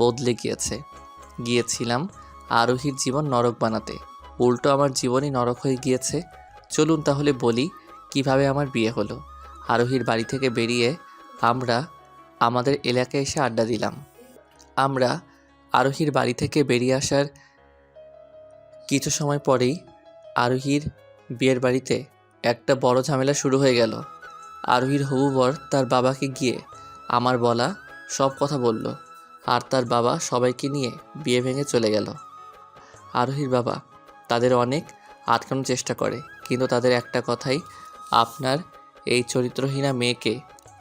বদলে গিয়েছিলাম আরোহীর জীবন নরক বানাতে, উল্টো আমার জীবনই নরক হয়ে গিয়েছে। চলুন তাহলে বলি কিভাবে আমার বিয়ে হলো। আরোহীর বাড়ি থেকে বেরিয়ে আমরা আমাদের এলাকায় এসে আড্ডা দিলাম। আমরা আরোহীর বাড়ি থেকে বেরিয়ে আসার কিছু সময় পরেই আরোহীর বিয়ের বাড়িতে একটা বড় ঝামেলা শুরু হয়ে গেল। আরোহীর হবু বর তার বাবাকে গিয়ে আমার বলা সব কথা বলল, আর তার বাবা সবাইকে নিয়ে বিয়ে ভেঙে চলে গেল। আরোহীর বাবা তাদের অনেক আটকানোর চেষ্টা করে, কিন্তু তাদের একটা কথাই, আপনার এই চরিত্রহীনা মেয়েকে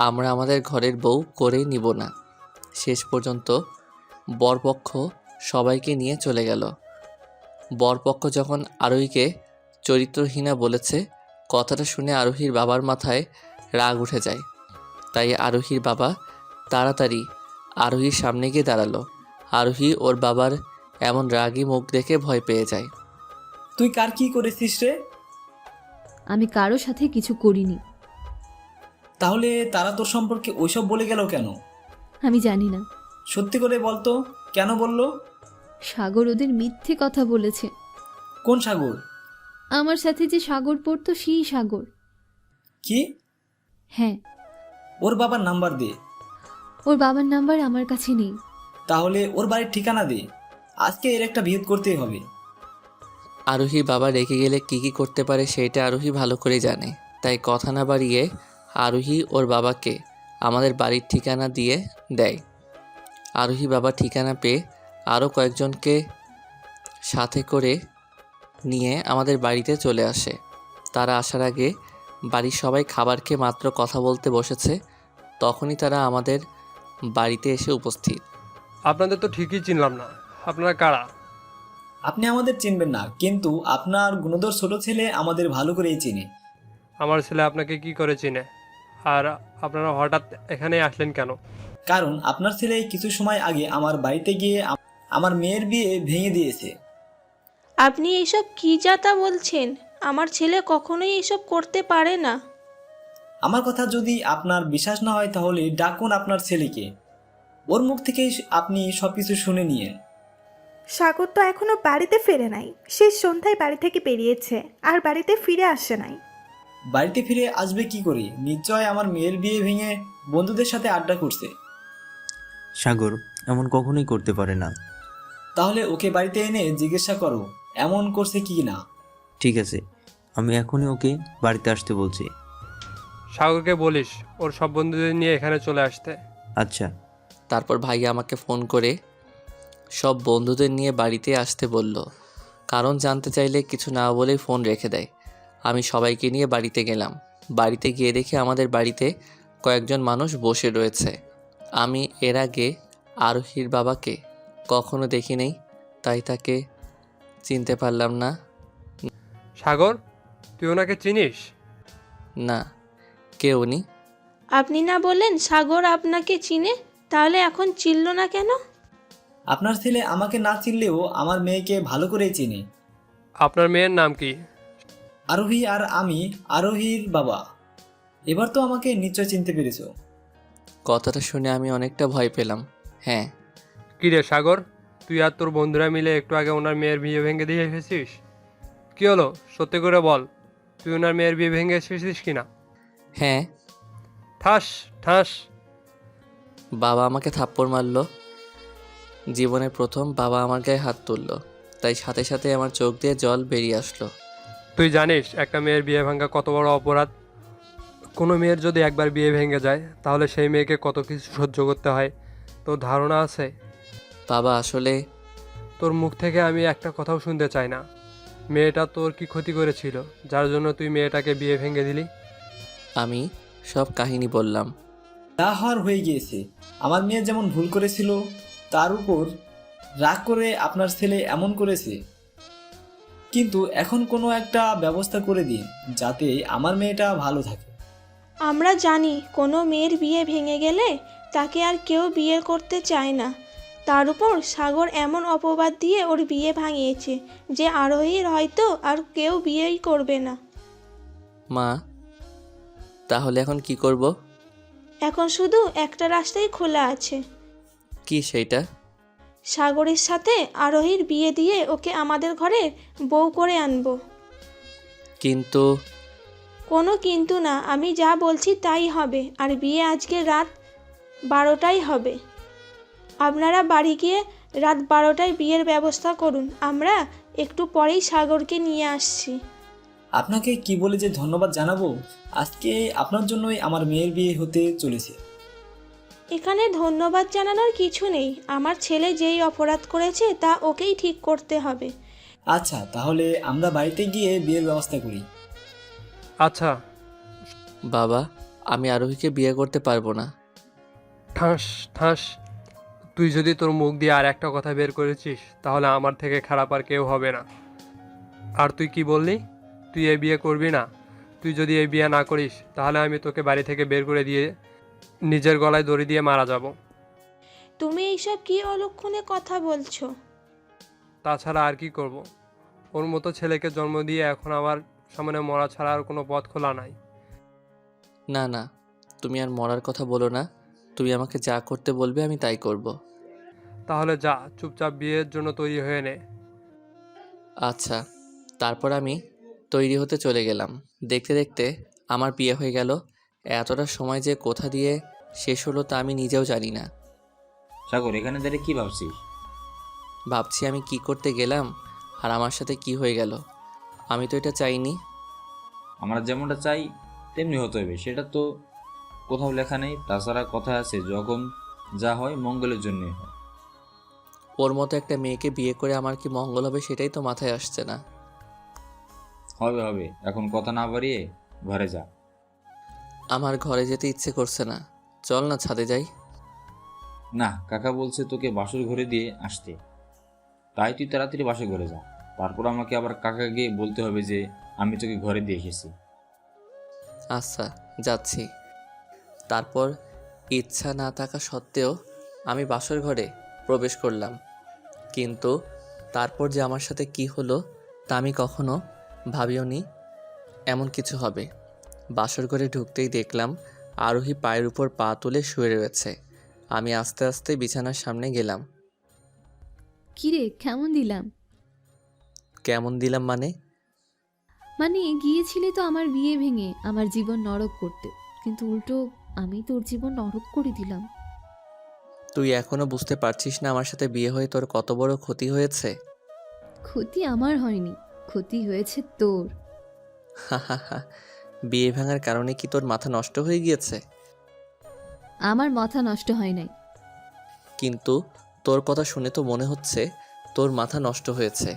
আমরা আমাদের ঘরের বউ করে নিব না। শেষ পর্যন্ত বরপক্ষ সবাইকে নিয়ে চলে গেল। বরপক্ষ যখন আরোহীকে চরিত্রহীনা বলেছে, কথাটা শুনে আরোহীর বাবার মাথায় রাগ উঠে যায়। তাই আরোহীর বাবা তাড়াতাড়ি আরোহীর সামনে গিয়ে দাঁড়ালো। আরোহী ওর বাবার এমন রাগী মুখ দেখে ভয় পেয়ে যায়। তুই কার কি করেছিস রে? আমি কারো সাথে কিছু করিনি। তাহলে তারা তোর সম্পর্কে ওইসব বলে গেল কেন? আমি জানি না। সত্যি করে বলতো, কেন বললো? সাগর ওদের মিথ্যে কথা বলেছে। কোন সাগর? আমার সাথে যে সাগর পড়তো সেই সাগর। কি? হ্যাঁ। ওর বাবার নাম্বার দে। ওর বাবার নাম্বার আমার কাছে নেই। তাহলে ওর বাড়ির ঠিকানা দে, আজকে এর একটা বিহিত করতেই হবে। আরোহীর বাবা রেগে গেলে কি করতে পারে সেটা আরোহী ভালো করে জানে, তাই কথা না বাড়িয়ে আরোহী ওর বাবাকে আমাদের বাড়ির ঠিকানা দিয়ে দেয়। আরোহী বাবা ঠিকানা পেয়ে আরও কয়েকজনকে সাথে করে নিয়ে আমাদের বাড়িতে চলে আসে। তারা আসার আগে বাড়ির সবাই খাবার খেয়ে মাত্র কথা বলতে বসেছে, তখনই তারা আমাদের বাড়িতে এসে উপস্থিত। আপনাদের তো ঠিকই চিনলাম না, আপনারা কারা? আপনি আমাদের চিনবেন না, কিন্তু আপনার গুণধর ছোট ছেলে আমাদের ভালো করেই চিনে। আমার ছেলে আপনাকে কি করে চিনে? আর আপনারা হঠাৎ এখানে আসলেন কেন? কারণ আপনার ছেলে কিছু সময় আগে আমার বাড়িতে গিয়ে আমার মেয়ের বিয়ে ভেঙে দিয়েছে। আপনি এইসব কী যাতা বলছেন? আমার ছেলে কখনোই এইসব করতে পারে না। আমার কথা যদি আপনার বিশ্বাস না হয় তাহলে ডাকুন আপনার ছেলেকে, ওর মুখ থেকেই আপনি সবকিছু শুনে নিয়েন। সাগর তো এখনো বাড়িতে ফেরে নাই। শেষ সন্ধ্যায় বাড়ি থেকে বেরিয়েছে, আর বাড়িতে ফিরে আসে নাই। বাড়িতে ফিরে আসবে কি করে? নিশ্চয় আমার মেয়ের বিয়ে ভেঙে বন্ধুদের সাথে আড্ডা করছে। সাগর এমন কখনোই করতে পারে না। তাহলে ওকে বাড়িতে এনে জিজ্ঞাসা করো এমন করছে কি না। ঠিক আছে, আমি এখনই ওকে বাড়িতে আসতে বলছি। সাগরকে বলিস ওর সব বন্ধুদের নিয়ে এখানে চলে আসতে। আচ্ছা। তারপর ভাইয়া আমাকে ফোন করে সব বন্ধুদের নিয়ে বাড়িতে আসতে বলল। কারণ জানতে চাইলে কিছু না বলেই ফোন রেখে দেয়। আমি সবাইকে নিয়ে বাড়িতে গেলাম। বাড়িতে গিয়ে দেখি আমাদের বাড়িতে কয়েকজন মানুষ বসে রয়েছে। আমি এর আগে আরোহীর বাবাকে কখনো দেখি নেই, তাই তাকে চিনতে পারলাম না। সাগর, তুই ওনাকে চিনিস? না, কে উনি? আপনি না বললেন সাগর আপনাকে চিনে, তাহলে এখন চিনল না কেন? আপনার ছেলে আমাকে না চিনলেও আমার মেয়েকে ভালো করেই চিনে। আপনার মেয়ের নাম কি? আরোহী, আর আমি আরোহীর বাবা। এবার তো আমাকে নিশ্চয় চিনতে পেরেছো। কথাটা শুনে আমি অনেকটা ভয় পেলাম। হ্যাঁ। কী রে সাগর, তুই আর তোর বন্ধুরা মিলে একটু আগে ওনার মেয়ের বিয়ে ভেঙে দিয়ে এসেছিস? কী হলো, সত্যি করে বল, তুই ওনার মেয়ের বিয়ে ভেঙে এসেছিস কি না? হ্যাঁ। ঠাস ঠাস। বাবা আমাকে থাপ্পড় মারল। জীবনের প্রথম বাবা আমার গায়ে হাত তুলল, তাই সাথে সাথে আমার চোখ দিয়ে জল বেরিয়ে আসলো। তুই জানিস একটা মেয়ের বিয়ে ভাঙা কত বড় অপরাধ? কোনো মেয়ের যদি একবার বিয়ে ভেঙে যায় তাহলে সেই মেয়েকে কত কিছু সহ্য করতে হয়, তোর ধারণা আছে? বাবা আসলে তোর মুখ থেকে আমি একটা কথাও শুনতে চাই না। মেয়েটা তোর কি ক্ষতি করেছিল যার জন্য তুই মেয়েটাকে বিয়ে ভেঙে দিলি? আমি সব কাহিনী বললাম। তা হওয়ার হয়ে গিয়েছে। আমার মেয়ে যেমন ভুল করেছিল, তার উপর রাগ করে আপনার ছেলে এমন করেছে। কিন্তু এখন কোনো একটা ব্যবস্থা করে দিন যাতে আমার মেয়েটা ভালো থাকে। আমরা জানি কোনো মেয়ের বিয়ে ভেঙে গেলে তাকে আর কেউ বিয়ে করতে চায় না। তার উপর সাগর এমন অপবাদ দিয়ে ওর বিয়ে ভাঙিয়েছে যে আরোহীর হয়তো আর কেউ বিয়েই করবে না। মা, তাহলে এখন কি করব? এখন শুধু একটা রাস্তাই খোলা আছে। কি সেইটা? সাগরের সাথে আরোহীর বিয়ে দিয়ে ওকে আমাদের ঘরে বউ করে আনবো। কিন্তু কোনো কিন্তু না, আমি যা বলছি তাই হবে। আর বিয়ে আজকে রাত 12টায় হবে। আপনারা বাড়ি গিয়ে রাত 12টায় বিয়ের ব্যবস্থা করুন। আমরা একটু পরেই সাগরকে নিয়ে আসছি। আপনাকে কি বলে যে ধন্যবাদ জানাবো। আজকে আপনার জন্যই আমার মেয়ের বিয়ে হতে চলেছে। এখানে ধন্যবাদ জানানোর কিছু নেই। আমার ছেলে যেই অপরাধ করেছে তা ওকেই ঠিক করতে হবে। আচ্ছা, তাহলে আমরা বাড়িতে গিয়ে বিয়ের ব্যবস্থা করি। আচ্ছা। বাবা, আমি আরোহীকে বিয়ে করতে পারবো না। ঠাস ঠাস। তুই যদি তোর মুখ দিয়ে আর একটা কথা বের করেছিস তাহলে আমার থেকে খারাপ আর কেউ হবে না। আর তুই কি বললি? তুই এই বিয়ে করবি না? তুই যদি এই বিয়ে না করিস তাহলে আমি তোকে বাড়ি থেকে বের করে দিয়ে নিজের গলায় দড়ি দিয়ে মারা যাব। তুমি এইসব কি অলক্ষণে কথা বলছো? তাছাড়া আর কি করব? ওর মতো ছেলেকে জন্ম দিয়ে এখন আমার সামনে মরা ছাড়া আর কোনো পথ খোলা নাই। না না, তুমি আর মরার কথা বলো না। তুমি আমাকে যা করতে বলবে আমি তাই করব। তাহলে যা, চুপচাপ বিয়ের জন্য তৈরি হয়ে নে। আচ্ছা। তারপর আমি তৈরি হতে চলে গেলাম। দেখতে দেখতে আমার বিয়ে হয়ে গেল। এতটা সময় যে কোথা দিয়ে শেষ হলো তা আমি নিজেও জানি না। সাগর, এখানে দাঁড়িয়ে কি ভাবছিস? ভাবছি আমি কি করতে গেলাম আর আমার সাথে কি হয়ে গেল। আমি তো এটা চাইনি। আমরা যেমনটা চাই তেমনি হতে হবে, সেটা তো কোথাও লেখা নেই। তাছাড়া কথা আছে, যখন যা হয় মঙ্গলের জন্যই হয়। ওর মতো একটা মেয়েকে বিয়ে করে আমার কি মঙ্গল হবে সেটাই তো মাথায় আসছে না। হবে হবে, এখন কথা না বাড়িয়ে ঘরে যা। আমার ঘরে যেতে ইচ্ছে করছে না। চল না ছাদে যাই। না, কাকা বলছে তোকে বাসর ঘরে দিয়ে আসতে, তাই তুই তাড়াতাড়ি বাসর ঘরে যা। তারপর আমাকে আবার কাকা গিয়ে বলতে হবে যে আমি তোকে ঘরে দিয়ে এসেছি। আচ্ছা, যাচ্ছি। তারপর ইচ্ছা না থাকা সত্ত্বেও আমি বাসর ঘরে প্রবেশ করলাম। কিন্তু তারপর যে আমার সাথে কি হলো তা আমি কখনো ভাবিওনি এমন কিছু হবে। বাসর ঘরে ঢুকতেই দেখলাম আরোহী পায়ের উপর পা তুলে শুয়ে রয়েছে। আমি আস্তে আস্তে বিছানার সামনে গেলাম। কিরে, কেমন দিলাম? কেমন দিলাম মানে? মানে গিয়েছিলে তো আমার বিয়ে ভেঙে আমার জীবন নরক করতে, কিন্তু উল্টো আমি তোর জীবন নরক করে দিলাম। তুই এখনো বুঝতে পারছিস না আমার সাথে বিয়ে হয়ে তোর কত বড় ক্ষতি হয়েছে? ক্ষতি আমার হয়নি, ক্ষতি হয়েছে তোর। বিয়ে ভাঙার কারণে কি তোর মাথা নষ্ট হয়ে গিয়েছে? আমার মাথা নষ্ট হয় নাই। কিন্তু তোর কথা শুনে তো মনে হচ্ছে তোর মাথা নষ্ট হয়েছে।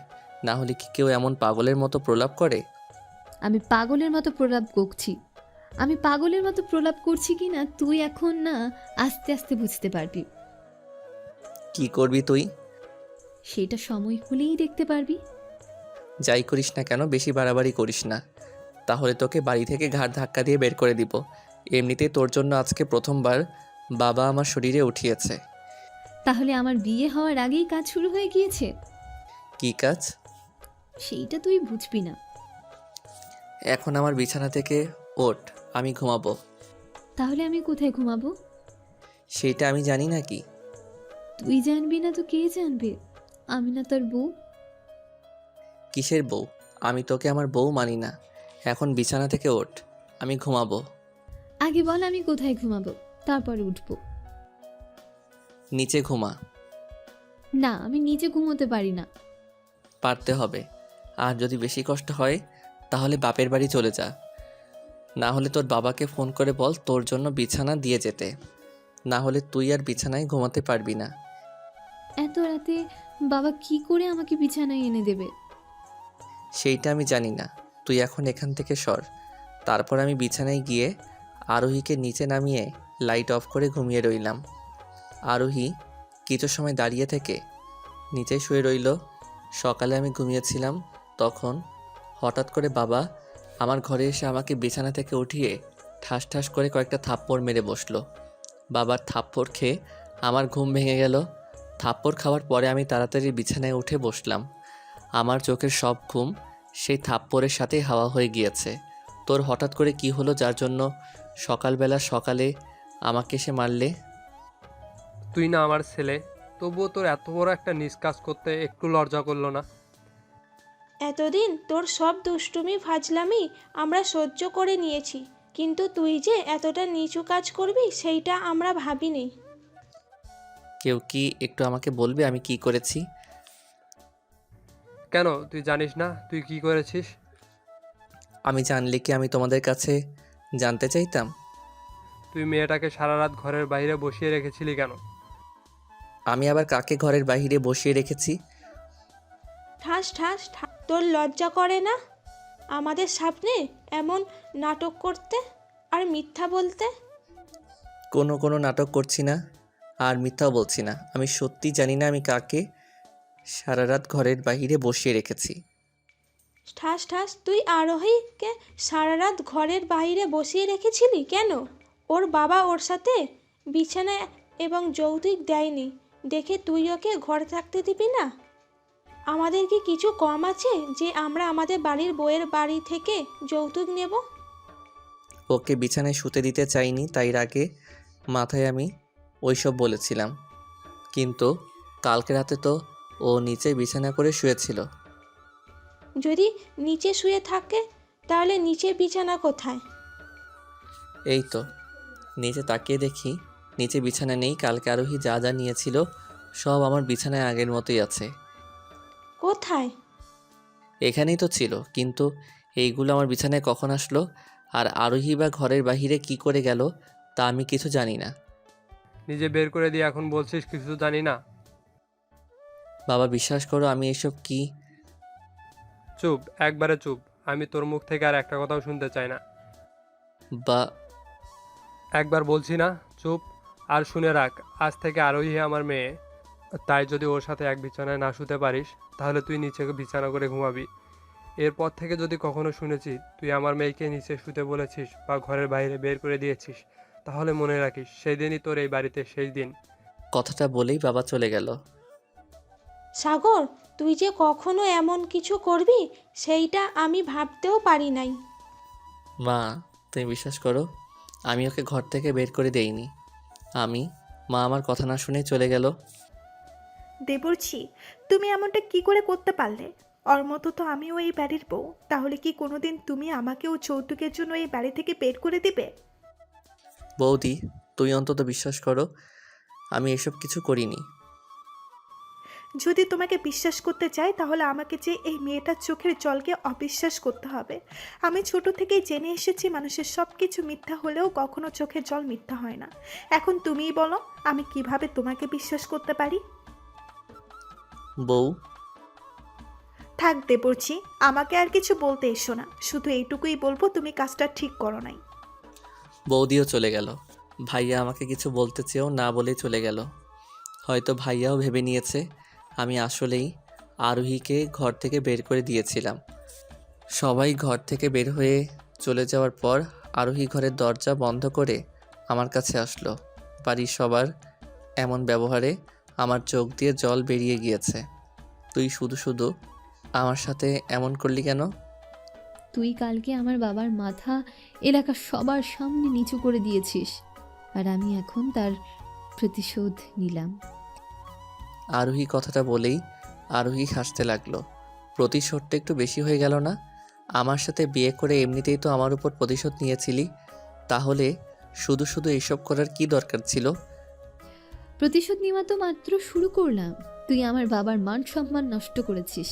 না হলে কি কেউ এমন পাগলের মতো প্রলাপ করে? আমি পাগলের মতো প্রলাপ করছি? আমি পাগলের মতো প্রলাপ করছি কি না তুই এখন না আস্তে আস্তে বুঝতে পারবি। কি করবি তুই? সেটা সময় হলেই দেখতে পারবি। যাই করিস না কেন বেশি বাড়াবাড়ি করিস না, তাহলে তোকে বাড়ি থেকে ঘাড় ধাক্কা দিয়ে বের করে দিব। এমনিতেই তোর জন্য আজকে প্রথমবার বাবা আমার শরীরে উঠিয়েছে। তাহলে আমার বিয়ে হওয়ার আগেই কাজ শুরু হয়ে গিয়েছে। কি কাজ? সেইটা তুই বুঝবি না। এখন আমার বিছানা থেকে ওঠ, আমি ঘুমাবো। তাহলে আমি কোথায় ঘুমাবো? সেইটা আমি জানি নাকি? তুই জানবি না তো কে জানবে? আমি না তোর বউ? কিসের বউ? আমি তোকে আমার বউ মানি না। এখন বিছানা থেকে ওঠ, আমি ঘুমাবো। আগে বল আমি কোথায় ঘুমাবো, তারপরে উঠবো। নিচে ঘুমা। না, আমি নিচে ঘুমোতে পারি না। পারতে হবে। আর যদি বেশি কষ্ট হয় তাহলে বাপের বাড়ি চলে যা। না হলে তোর বাবাকে ফোন করে বল তোর জন্য বিছানা দিয়ে যেতে। না হলে তুই আর বিছানায় ঘুমাতে পারবি না। এত রাতে বাবা কি করে আমাকে বিছানায় এনে দেবে? সেইটা আমি জানি না, তুই এখন এখান থেকে সর। তারপর আমি বিছানায় গিয়ে আরোহীকে নিচে নামিয়ে লাইট অফ করে ঘুমিয়ে রইলাম। আরোহী কিছু সময় দাঁড়িয়ে থেকে নিচে শুয়ে রইল। সকালে আমি ঘুমিয়েছিলাম, তখন হঠাৎ করে বাবা আমার ঘরে এসে আমাকে বিছানা থেকে উঠিয়ে ঠাস ঠাস করে কয়েকটা থাপ্পড় মেরে বসলো। বাবার থাপ্পড় খেয়ে আমার ঘুম ভেঙে গেল। থাপ্পড় খাওয়ার পরে আমি তাড়াতাড়ি বিছানায় উঠে বসলাম। আমার চোখের সব ঘুম সেই থাপ্পড়ের সাথেই হাওয়া হয়ে গিয়েছে। তোর হঠাৎ করে কি হলো যার জন্য সকালে আমাকে এসে মারলে? তুই না আমার ছেলে, তবুও তোর এত বড় একটা নিজ কাজ করতে একটু লজ্জা করলো না? এতদিন তোর সব দুষ্টুমি ফাজলামি আমরা সহ্য করে নিয়েছি, কিন্তু তুই যে এতটা নিচু কাজ করবি সেইটা আমরা ভাবিনি। কেউ কি একটু আমাকে বলবে আমি কি করেছি? কেন, তুই জানিস না তুই কি করেছিস? আমি জানলে কি আমি তোমাদের কাছে জানতে চাইতাম? তুই মেয়েটাকে সারা রাত ঘরের বাইরে বসিয়ে রেখেছিলি কেন? আমি আবার কাকে ঘরের বাইরে বসিয়ে রেখেছি? ঠাস ঠাস ঠাস, তোর লজ্জা করে না আমাদের সামনে এমন নাটক করতে আর মিথ্যা বলতে? কোনো নাটক করছি না আর মিথ্যাও বলছি না। আমি সত্যি জানি না আমি কাকে সারা রাত ঘরের বাইরে বসিয়ে রেখেছি। ঠাস ঠাস, তুই আরোহীকে সারা রাত ঘরের বাইরে বসিয়ে রেখেছিলি কেন? ওর বাবা ওর সাথে বিছানায় এবং যৌতুক দেয়নি দেখে তুই ওকে ঘরে থাকতে দিবি না? আমাদের কি কিছু কম আছে যে আমরা আমাদের বাড়ির বউয়ের বাড়ি থেকে যৌতুক নেব? ওকে বিছানায় শুতে দিতে চাইনি, তাই আগে মাথায় আমি ওইসব বলেছিলাম। কিন্তু কালকে রাতে তো ও নিচে বিছানা করে শুয়েছিল। যদি নিচে শুয়ে থাকে তাহলে নিচে বিছানা কোথায়? এই তো নিচে তাকিয়ে দেখি নিচে বিছানা নেই। কালকে আরোহী যা যা নিয়েছিল সব আমার বিছানায় আগের মতোই আছে। কোথায়? এখানেই তো ছিল, কিন্তু এইগুলো আমার বিছানায় কখন আসলো আর আরোহী বা ঘরের বাহিরে কি করে গেল তা আমি কিছু জানি না। নিজে বের করে দিয়ে এখন বলছিস কিছু জানি না? বাবা বিশ্বাস করো আমি এসব কি। চুপ, একবারে চুপ। আমি তোর মুখ থেকে আর একটা কথাও শুনতে চাই না। বা একবার বলছি না, চুপ। আর শুনে রাখ, আজ থেকে আরোহী আমার মেয়ে, তাই যদি ওর সাথে এক বিছানায় না শুতে পারিস তাহলে তুই নিচে বিছানা করে ঘুমাবি। এরপর থেকে যদি কখনো শুনেছি তুই আমার মেয়েকে নিচে শুতে বলেছিস বা ঘরের বাইরে বের করে দিয়েছিস, তাহলে মনে রাখিস সেই দিনই তোর এই বাড়িতে শেষ দিন। কথাটা বলেই বাবা চলে গেল। সাগর, তুই যে কখনো এমন কিছু করবি সেইটা আমি ভাবতেও পারি নাই। মা তুমি বিশ্বাস করো আমি ওকে ঘর থেকে বের করে দেইনি। মা আমার কথা না শুনে চলে গেল। দেবরছি, তুমি এমনটা কি করে করতে পারলে? ওর মতো তো আমিও এই বাড়ির বউ, তাহলে কি কোনোদিন তুমি আমাকেও যৌতুকের জন্য এই বাড়ি থেকে বের করে দিবে? বৌদি তুই অন্তত বিশ্বাস করো আমি এসব কিছু করিনি। যদি তোমাকে বিশ্বাস করতে চাই তাহলে আমাকে যে এই মেয়েটার চোখের জলকে অবিশ্বাস করতে হবে। আমি ছোট থেকেই জেনে এসেছি মানুষের সব কিছু মিথ্যা হলেও কখনো চোখের জল মিথ্যা হয় না। এখন তুমিই বলো আমি কিভাবে তোমাকে বিশ্বাস করতে পারি? বউ থাক দেবরছি, আমাকে আর কিছু বলতে এসো না, শুধু এইটুকুই বলবো তুমি কাজটা ঠিক করো নাই। বৌদিও চলে গেল। ভাইয়া আমাকে কিছু বলতে চেয়েও না বলেই চলে গেল। হয়তো ভাইয়াও ভেবে নিয়েছে আমি আসলেই আরোহীকে ঘর থেকে বের করে দিয়েছিলাম। সবাই ঘর থেকে বের হয়ে চলে যাওয়ার পর আরোহী ঘরের দরজা বন্ধ করে আমার কাছে আসলো। বাড়ির সবার এমন ব্যবহারে আমার চোখ দিয়ে জল বেরিয়ে গিয়েছে। তুই শুধু আমার সাথে এমন করলি কেন? তুই কালকে আমার বাবার মাথা এলাকার সবার সামনে নিচু করে দিয়েছিস, আর আমি এখন তার প্রতিশোধ নিলাম। আরোহী কথাটা বলেই আরোহী হাসতে লাগলো। প্রতিশোধটা একটু বেশি হয়ে গেল না? আমার সাথে বিয়ে করে এমনিতেই তো আমার উপর প্রতিশোধ নিয়েছিলি, তাহলে শুধু এসব করার কি দরকার ছিল? প্রতিশোধ নেওয়া তো মাত্র শুরু করলাম। তুই আমার বাবার মান সম্মান নষ্ট করেছিস,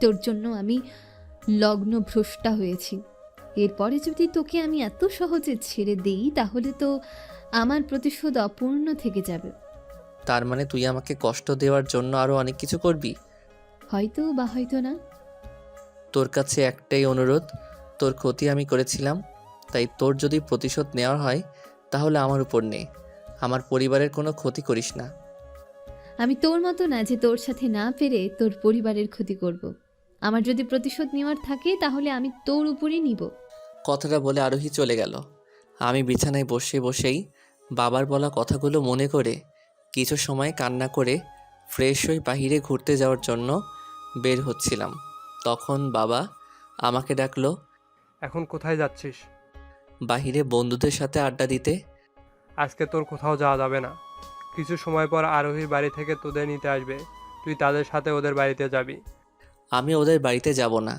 তোর জন্য আমি লগ্নভ্রষ্টা হয়েছি। এরপরে যদি তোকে আমি এত সহজে ছেড়ে দিই তাহলে তো আমার প্রতিশোধ অপূর্ণ থেকে যাবে। তার মানে তুই আমাকে কষ্ট দেওয়ার জন্য আরও অনেক কিছু করবি? হয়তো বা হয়তো না। তোর কাছে একটাই অনুরোধ, তোর ক্ষতি আমি করেছিলাম, তাই তোর যদি প্রতিশোধ নেওয়ার হয় তাহলে আমার উপর নে। আমার পরিবারের কোনো ক্ষতি করিস না। আমি তোর মতো না যে তোর সাথে না পেরে তোর পরিবারের ক্ষতি করব। আমার যদি প্রতিশোধ নেওয়ার থাকে তাহলে আমি তোর উপরই নিব। কথাটা বলে আরোহী চলে গেল। আমি বিছানায় বসে বসেই বাবার বলা কথাগুলো মনে করে কিছু সময় কান্না করে ফ্রেশ হয়ে বাহিরে ঘুরতে যাওয়ার জন্য বের হচ্ছিলাম। তখন বাবা আমাকে ডাকলো এখন কোথায় যাচ্ছিস? বাহিরে বন্ধুদের সাথে আড্ডা দিতে। আজকে তোর কোথাও যাওয়া যাবে না। কিছু সময় পর আরোহীর বাড়ি থেকে তোদের নিতে আসবে, তুই তাদের সাথে ওদের বাড়িতে যাবি। আমি ওদের বাড়িতে যাব না।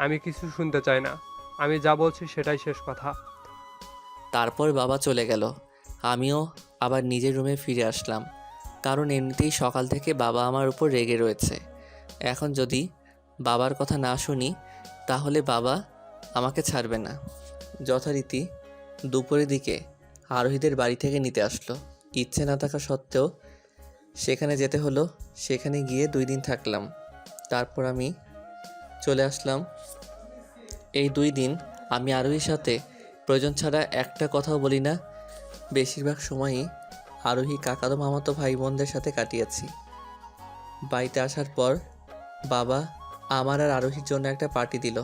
আমি কিছু শুনতে চাই না, আমি যা বলছি সেটাই শেষ কথা। তারপর বাবা চলে গেল। আমিও আবার নিজের রুমে ফিরে আসলাম, কারণ এমনিতেই সকাল থেকে বাবা আমার উপর রেগে রয়েছে। এখন যদি বাবার কথা না শুনি তাহলে বাবা আমাকে ছাড়বে না। যথারীতি দুপুরের দিকে আরোহীদের বাড়ি থেকে নিতে আসলো। ইচ্ছে না থাকা সত্ত্বেও সেখানে যেতে হলো। সেখানে গিয়ে 2 দিন থাকলাম। তারপর আমি চলে আসলাম। এই 2 দিন আমি আরোহীর সাথে প্রয়োজন ছাড়া একটা কথাও বলি না। বেশিরভাগ সময়ই আরোহী কাকাতো মামাতো ভাই বোনদের সাথে কাটিয়েছি। বাড়িতে আসার পর বাবা আমার আর আরোহীর জন্য একটা পার্টি দিল।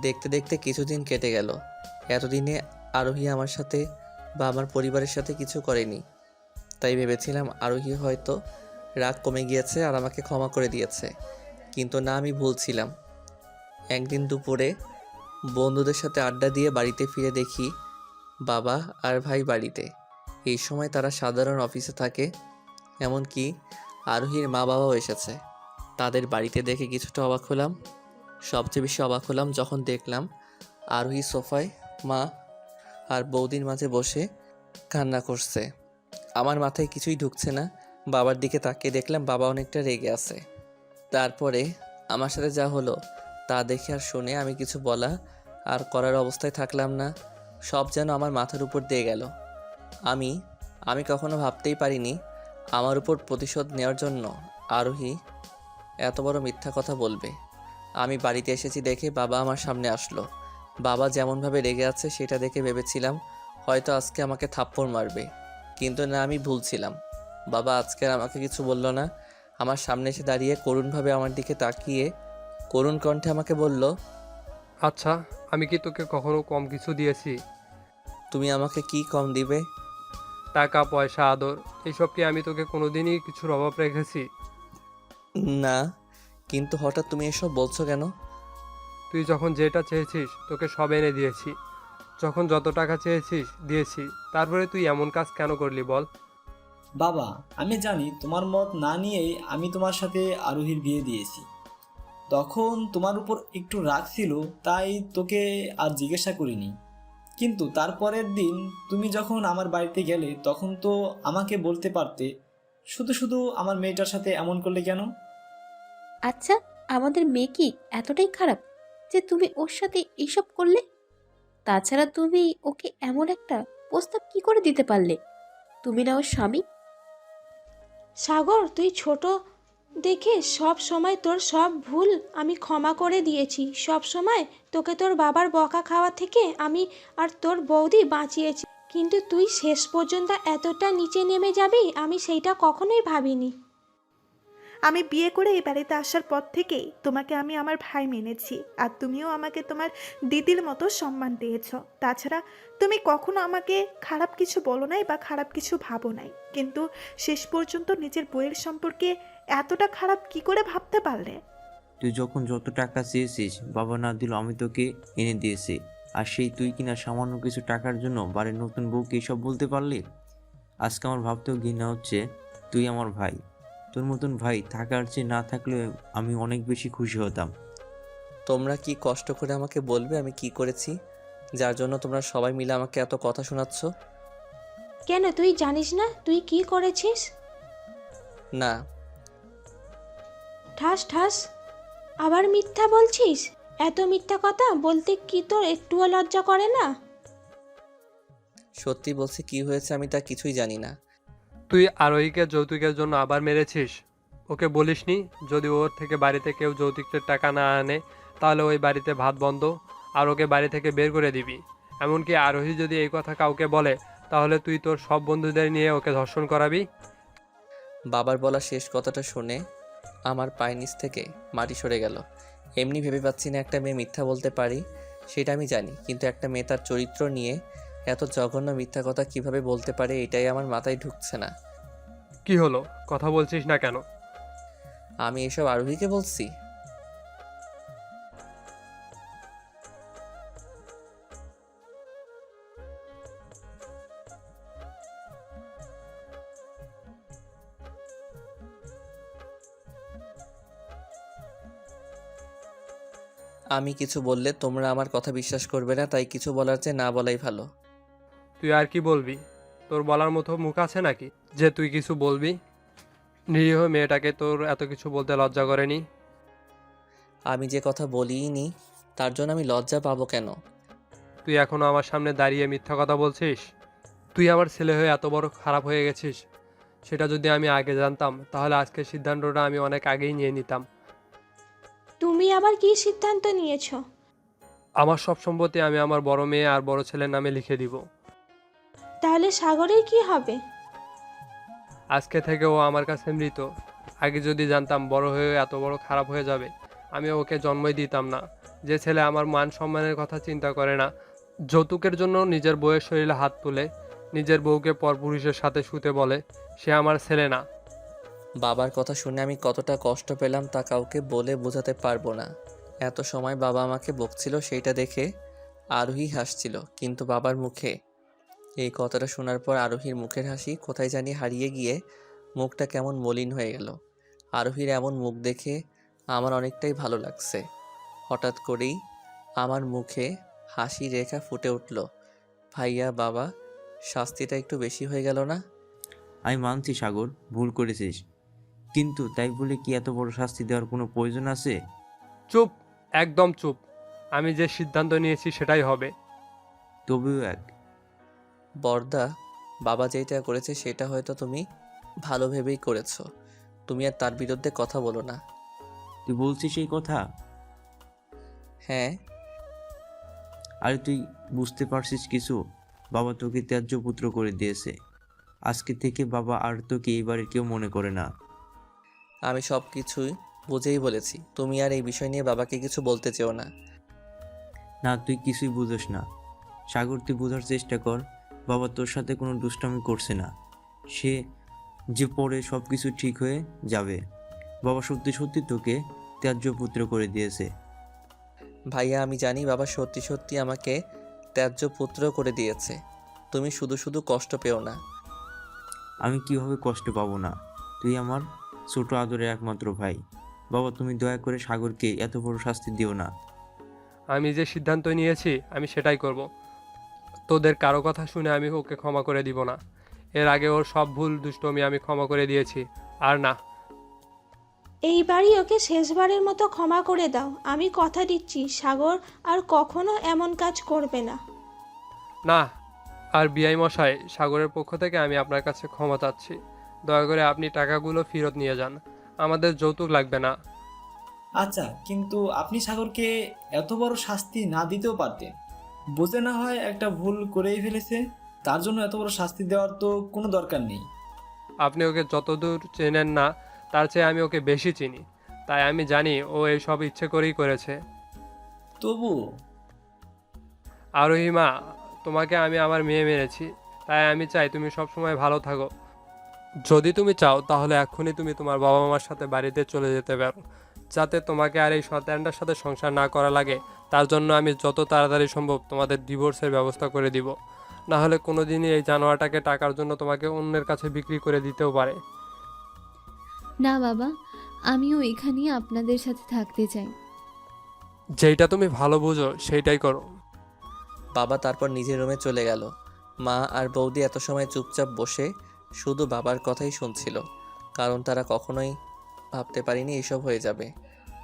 দেখতে দেখতে কিছুদিন কেটে গেল। এতদিনে আরোহী আমার সাথে বা আমার পরিবারের সাথে কিছু করেনি, তাই ভেবেছিলাম আরোহী হয়তো রাগ কমে গিয়েছে আর আমাকে ক্ষমা করে দিয়েছে। কিন্তু না, আমি ভুলছিলাম। একদিন দুপুরে বন্ধুদের সাথে আড্ডা দিয়ে বাড়িতে ফিরে দেখি বাবা আর ভাই বাড়িতে। এই সময় তারা সাধারণ অফিসে থাকে, এমনকি আরোহীর মা বাবাও এসেছে। তাদের বাড়িতে দেখে কিছুটা অবাক হলাম। সবচেয়ে বেশি অবাক হলাম যখন দেখলাম আরোহী সোফায় মা আর বৌদির মাঝে বসে কান্না করছে। আমার মাথায় কিছুই ঢুকছে না। বাবার দিকে তাকিয়ে দেখলাম বাবা অনেকটা রেগে আছে। তারপরে আমার সাথে যা হলো তা দেখে আর শুনে আমি কিছু বলা আর করার অবস্থায় থাকলাম না। সব যেন আমার মাথার উপর দিয়ে গেল। আমি কখনো ভাবতেই পারিনি আমার উপর প্রতিশোধ নেওয়ার জন্য আরোহী এত বড় মিথ্যা কথা বলবে। আমি বাড়িতে এসেছি দেখে বাবা আমার সামনে আসলো। বাবা যেমনভাবে রেগে আছে সেটা দেখে ভেবেছিলাম হয়তো আজকে আমাকে থাপ্পড় মারবে, কিন্তু না, আমি ভুলছিলাম। বাবা আজকে আর আমাকে কিছু বলল না। আমার সামনে এসে দাঁড়িয়ে করুণভাবে আমার দিকে তাকিয়ে করুণ কণ্ঠে আমাকে বলল, আচ্ছা, আমি কি তোকে কখনো কম কিছু দিয়েছি? তুমি আমাকে কি কম দিবে? টাকা পয়সা আদর এইসব কি আমি তোকে কোনোদিনই কিছুর অভাব রেখেছি? না, কিন্তু হঠাৎ তুমি এসব বলছো কেন? তুই যখন যেটা চেয়েছিস তোকে সব এনে দিয়েছি, যখন যত টাকা চেয়েছিস দিয়েছি, তারপরে তুই এমন কাজ কেন করলি বল? বাবা, আমি জানি তোমার মত না নিয়েই আমি তোমার সাথে আরোহীর বিয়ে দিয়েছি। তখন তোমার উপর একটু রাগ ছিল, তাই তোকে আর জিজ্ঞাসা করিনি। কিন্তু তারপরের দিন তুমি যখন আমার বাড়িতে গেলে তখন তো আমাকে বলতে পারতে। শুধু শুধু আমার মেয়েটার সাথে এমন করলে কেন? আচ্ছা, আমাদের মেয়ে কি এতটাই খারাপ যে তুমি ওর সাথে এইসব করলে? তাছাড়া তুমি ওকে এমন একটা প্রস্তাব কি করে দিতে পারলে? তুমি না ওর স্বামী। সাগর, তুই ছোট দেখে সব সময় তোর সব ভুল আমি ক্ষমা করে দিয়েছি। সব সময় তোকে তোর বাবার বকা খাওয়া থেকে আমি আর তোর বৌদি বাঁচিয়েছি, কিন্তু তুই শেষ পর্যন্ত এতটা নিচে নেমে যাবি আমি সেইটা কখনোই ভাবিনি। আমি বিয়ে করে এই বাড়িতে আসার পর থেকেই তোমাকে আমি আমার ভাই মেনেছি, আর তুমিও আমাকে তোমার দিদির মতো সম্মান দিয়েছ। তাছাড়া তুমি কখনো আমাকে খারাপ কিছু বলো নাই বা খারাপ কিছু ভাবো নাই, কিন্তু শেষ পর্যন্ত নিজের বইয়ের সম্পর্কে এতটা খারাপ কি করে ভাবতে পারলে? তুই যখন যত টাকা চেয়েছিস বাবা না দিল আমি তোকে এনে দিয়েছি, আর সেই তুই কিনা সামান্য কিছু টাকার জন্য বাড়ির নতুন বউকে এসব বলতে পারলি? আজকে আমার ভাবতেও ঘৃণা হচ্ছে তুই আমার ভাই। তোর মতন ভাই থাকার চেয়ে না থাকলে আমি অনেক বেশি খুশি হতাম। তোমরা কি কষ্ট করে আমাকে বলবে আমি কি করেছি, যার জন্য তোমরা সবাই মিলে আমাকে এত কথা শোনাচ্ছ? কেন, তুই জানিস না তুই কি করেছিস? না। ঠাস ঠাস, আবার মিথ্যা বলছিস? এত মিথ্যা কথা বলতে কি তোর একটুও লজ্জা করে না? সত্যি বলছি, কি হয়েছে আমি তা কিছুই জানি না। তুই আরোহীকে যৌতুকের জন্য আবার মেরেছিস? ওকে বলিসনি যদি ওর থেকে বাড়িতে কেউ যৌতুকের টাকা না আনে তাহলে ওই বাড়িতে ভাত বন্ধ, আর ওকে বাড়ি থেকে বের করে দিবি। এমনকি আরোহী যদি এই কথা কাউকে বলে তাহলে তুই তোর সব বন্ধুদের নিয়ে ওকে ধর্ষণ করাবি। বাবার বলা শেষ কথাটা শুনে আমার পায়ের নিচ থেকে মাটি সরে গেল। এমনি ভেবে পাচ্ছি না একটা মেয়ে মিথ্যা বলতে পারি, সেটা আমি জানি, কিন্তু একটা মেয়ে তার চরিত্র নিয়ে এত জঘন্য মিথ্যা কথা কিভাবে বলতে পারে এটাই আমার মাথায় ঢুকছে না। কি হলো, কথা বলছিস না কেন? আমি এসব আরোহীকে বলছি? আমি কিছু বললে তোমরা আমার কথা বিশ্বাস করবে না, তাই কিছু বলার চেয়ে না বলাই ভালো। তুই আর কি বলবি? তোর বলার মতো মুখ আছে নাকি যে তুই কিছু বলবি? নিরীহ মেয়েটাকে তোর এত কিছু বলতে লজ্জা করেনি? আমি যে কথা বলিনি তার জন্য আমি লজ্জা পাবো কেন? তুই এখনো আমার সামনে দাঁড়িয়ে মিথ্যা কথা বলছিস? তুই আমার ছেলে হয়ে এত বড় খারাপ হয়ে গেছিস, সেটা যদি আমি আগে জানতাম তাহলে আজকের সিদ্ধান্তটা আমি অনেক আগেই নিয়ে নিতাম। তুমি আবার কি সিদ্ধান্ত নিয়েছো? আমার সব সম্পত্তি আমি আমার বড় মেয়ে আর বড় ছেলের নামে লিখে দিব। তাহলে সাগরের কি হবে? আজকে থেকে ও আমার কাছে মৃত। আগে যদি জানতাম বড় হয়ে এত বড় খারাপ হয়ে যাবে, আমি ওকে জন্মই দিতাম না। যে ছেলে আমার মান সম্মানের কথা চিন্তা করে না, যৌতুকের জন্য নিজের বউয়ের শরীরে হাত তুলে নিজের বউকে পরপুরুষের সাথে শুতে বলে, সে আমার ছেলে না। বাবার কথা শুনে আমি কতটা কষ্ট পেলাম তা কাউকে বলে বোঝাতে পারবো না। এত সময় বাবা আমাকে বকছিল সেইটা দেখে আরোহী হাসছিল, কিন্তু বাবার মুখে এই কথাটা শোনার পর আরোহীর মুখের হাসি কোথায় জানি হারিয়ে গিয়ে মুখটা কেমন মলিন হয়ে গেল। আরোহীর এমন মুখ দেখে আমার অনেকটাই ভালো লাগছে। হঠাৎ করেই আমার মুখে হাসি রেখা ফুটে উঠল। ভাইয়া বাবা, শাস্তিটা একটু বেশি হয়ে গেল না? আমি মানছি সাগর, ভুল করেছিস, কিন্তু তাই বলে কি এত বড় শাস্তি দেওয়ার কোনো প্রয়োজন আছে? চুপ, একদম চুপ। আমি যে সিদ্ধান্ত নিয়েছি সেটাই হবে। তবেও এক। বর্দা, বাবা যেটা করেছে সেটা হয়তো তুমি ভালো ভেবেই করেছো। তুমি আর তার বিরুদ্ধে কথা বলো না। তুই বলছিস এই কথা? হ্যাঁ। আরে তুই বুঝতে পারছিস কিছু? বাবা তোকে ত্যায্য পুত্র করে দিয়েছে। আজকে থেকে বাবা আর তোকে এই বাড়ির কেউ মনে করে না। আমি সব কিছুই বুঝেই বলেছি, তুমি আর এই বিষয় নিয়ে বাবাকে কিছু বলতে চেও না। না, তুই কিছুই বুঝোস না সাগর, তুই বোঝার চেষ্টা কর। বাবা তোর সাথে কোনো দুষ্টামি করছে না। সে যে পরে সব কিছু ঠিক হয়ে যাবে। বাবা সত্যি সত্যি তোকে ত্যায্য পুত্র করে দিয়েছে। ভাইয়া, আমি জানি বাবা সত্যি সত্যি আমাকে ত্যায্য পুত্র করে দিয়েছে। তুমি শুধু শুধু কষ্ট পেও না। আমি কিভাবে কষ্ট পাবো না? তুই আমার ছোট আদরের একমাত্র ভাই। বাবা, তুমি দয়া করে সাগরকে এত বড় শাস্তি দিও না। আমি যে সিদ্ধান্ত নিয়েছি আমি সেটাই করব। তোদের কারো কথা শুনে আমি ওকে ক্ষমা করে দিব না। এর আগে ওর সব ভুল দুষ্টমি আমি ক্ষমা করে দিয়েছি, আর না। এইবারই ওকে শেষবারের মতো ক্ষমা করে দাও। আমি কথা দিচ্ছি সাগর আর কখনো এমন কাজ করবে না। না, আর বিআই মশাই, সাগরের পক্ষ থেকে আমি আপনার কাছে ক্ষমা চাচ্ছি। দয়া করে আপনি টাকাগুলো ফেরত নিয়ে যান, আমাদের যৌতুক লাগবে না। আচ্ছা, কিন্তু আপনি সাগরকে এত বড় শাস্তি না দিতেও পারতেন। বুঝে না হয় একটা ভুল করেই ফেলেছে, তার জন্য এত বড় শাস্তি দেওয়ার তো কোনো দরকার নেই। আপনি ওকে যতদূর চেনেন না তার চেয়ে আমি ওকে বেশি চিনি, তাই আমি জানি ও এই সব ইচ্ছে করেই করেছে। তবু আরোহী মা, তোমাকে আমি আমার মেয়ে মেরেছি, তাই আমি চাই তুমি সবসময় ভালো থাকো। যদি তুমি চাও তাহলে এক্ষুনি তুমি তোমার বাবা মার সাথে বাড়িতে চলে যেতে পারো, যাতে তোমাকে আর এই শয়তানটার সাথে সংসার না করা লাগে। তার জন্য আমি যত তাড়াতাড়ি সম্ভব তোমাদের ডিভোর্সের ব্যবস্থা করে দিব। না হলে কোনো দিনই এই জানোয়ারটাকে টাকার জন্য তোমাকে অন্যের কাছে বিক্রি করে দিতেও পারে। না বাবা, আমিও এখানেই আপনাদের সাথে থাকতে চাই। যেইটা তুমি ভালো বুঝো সেইটাই করো। বাবা তারপর নিজের রুমে চলে গেল। মা আর বৌদি এত সময় চুপচাপ বসে শুধু বাবার কথাই শুনছিল, কারণ তারা কখনোই ভাবতে পারেনি এসব হয়ে যাবে।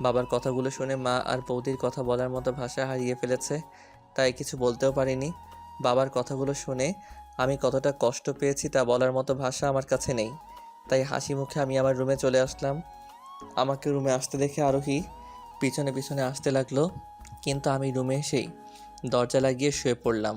বাবার কথাগুলো শুনে মা আর বৌদির কথা বলার মতো ভাষা হারিয়ে ফেলেছে, তাই কিছু বলতেও পারেনি। বাবার কথাগুলো শুনে আমি কতটা কষ্ট পেয়েছি তা বলার মতো ভাষা আমার কাছে নেই। তাই হাসি মুখে আমি আমার রুমে চলে আসলাম। আমাকে রুমে আসতে দেখে আরোহী পিছনে পিছনে আসতে লাগলো, কিন্তু আমি রুমে এসেই দরজা লাগিয়ে শুয়ে পড়লাম।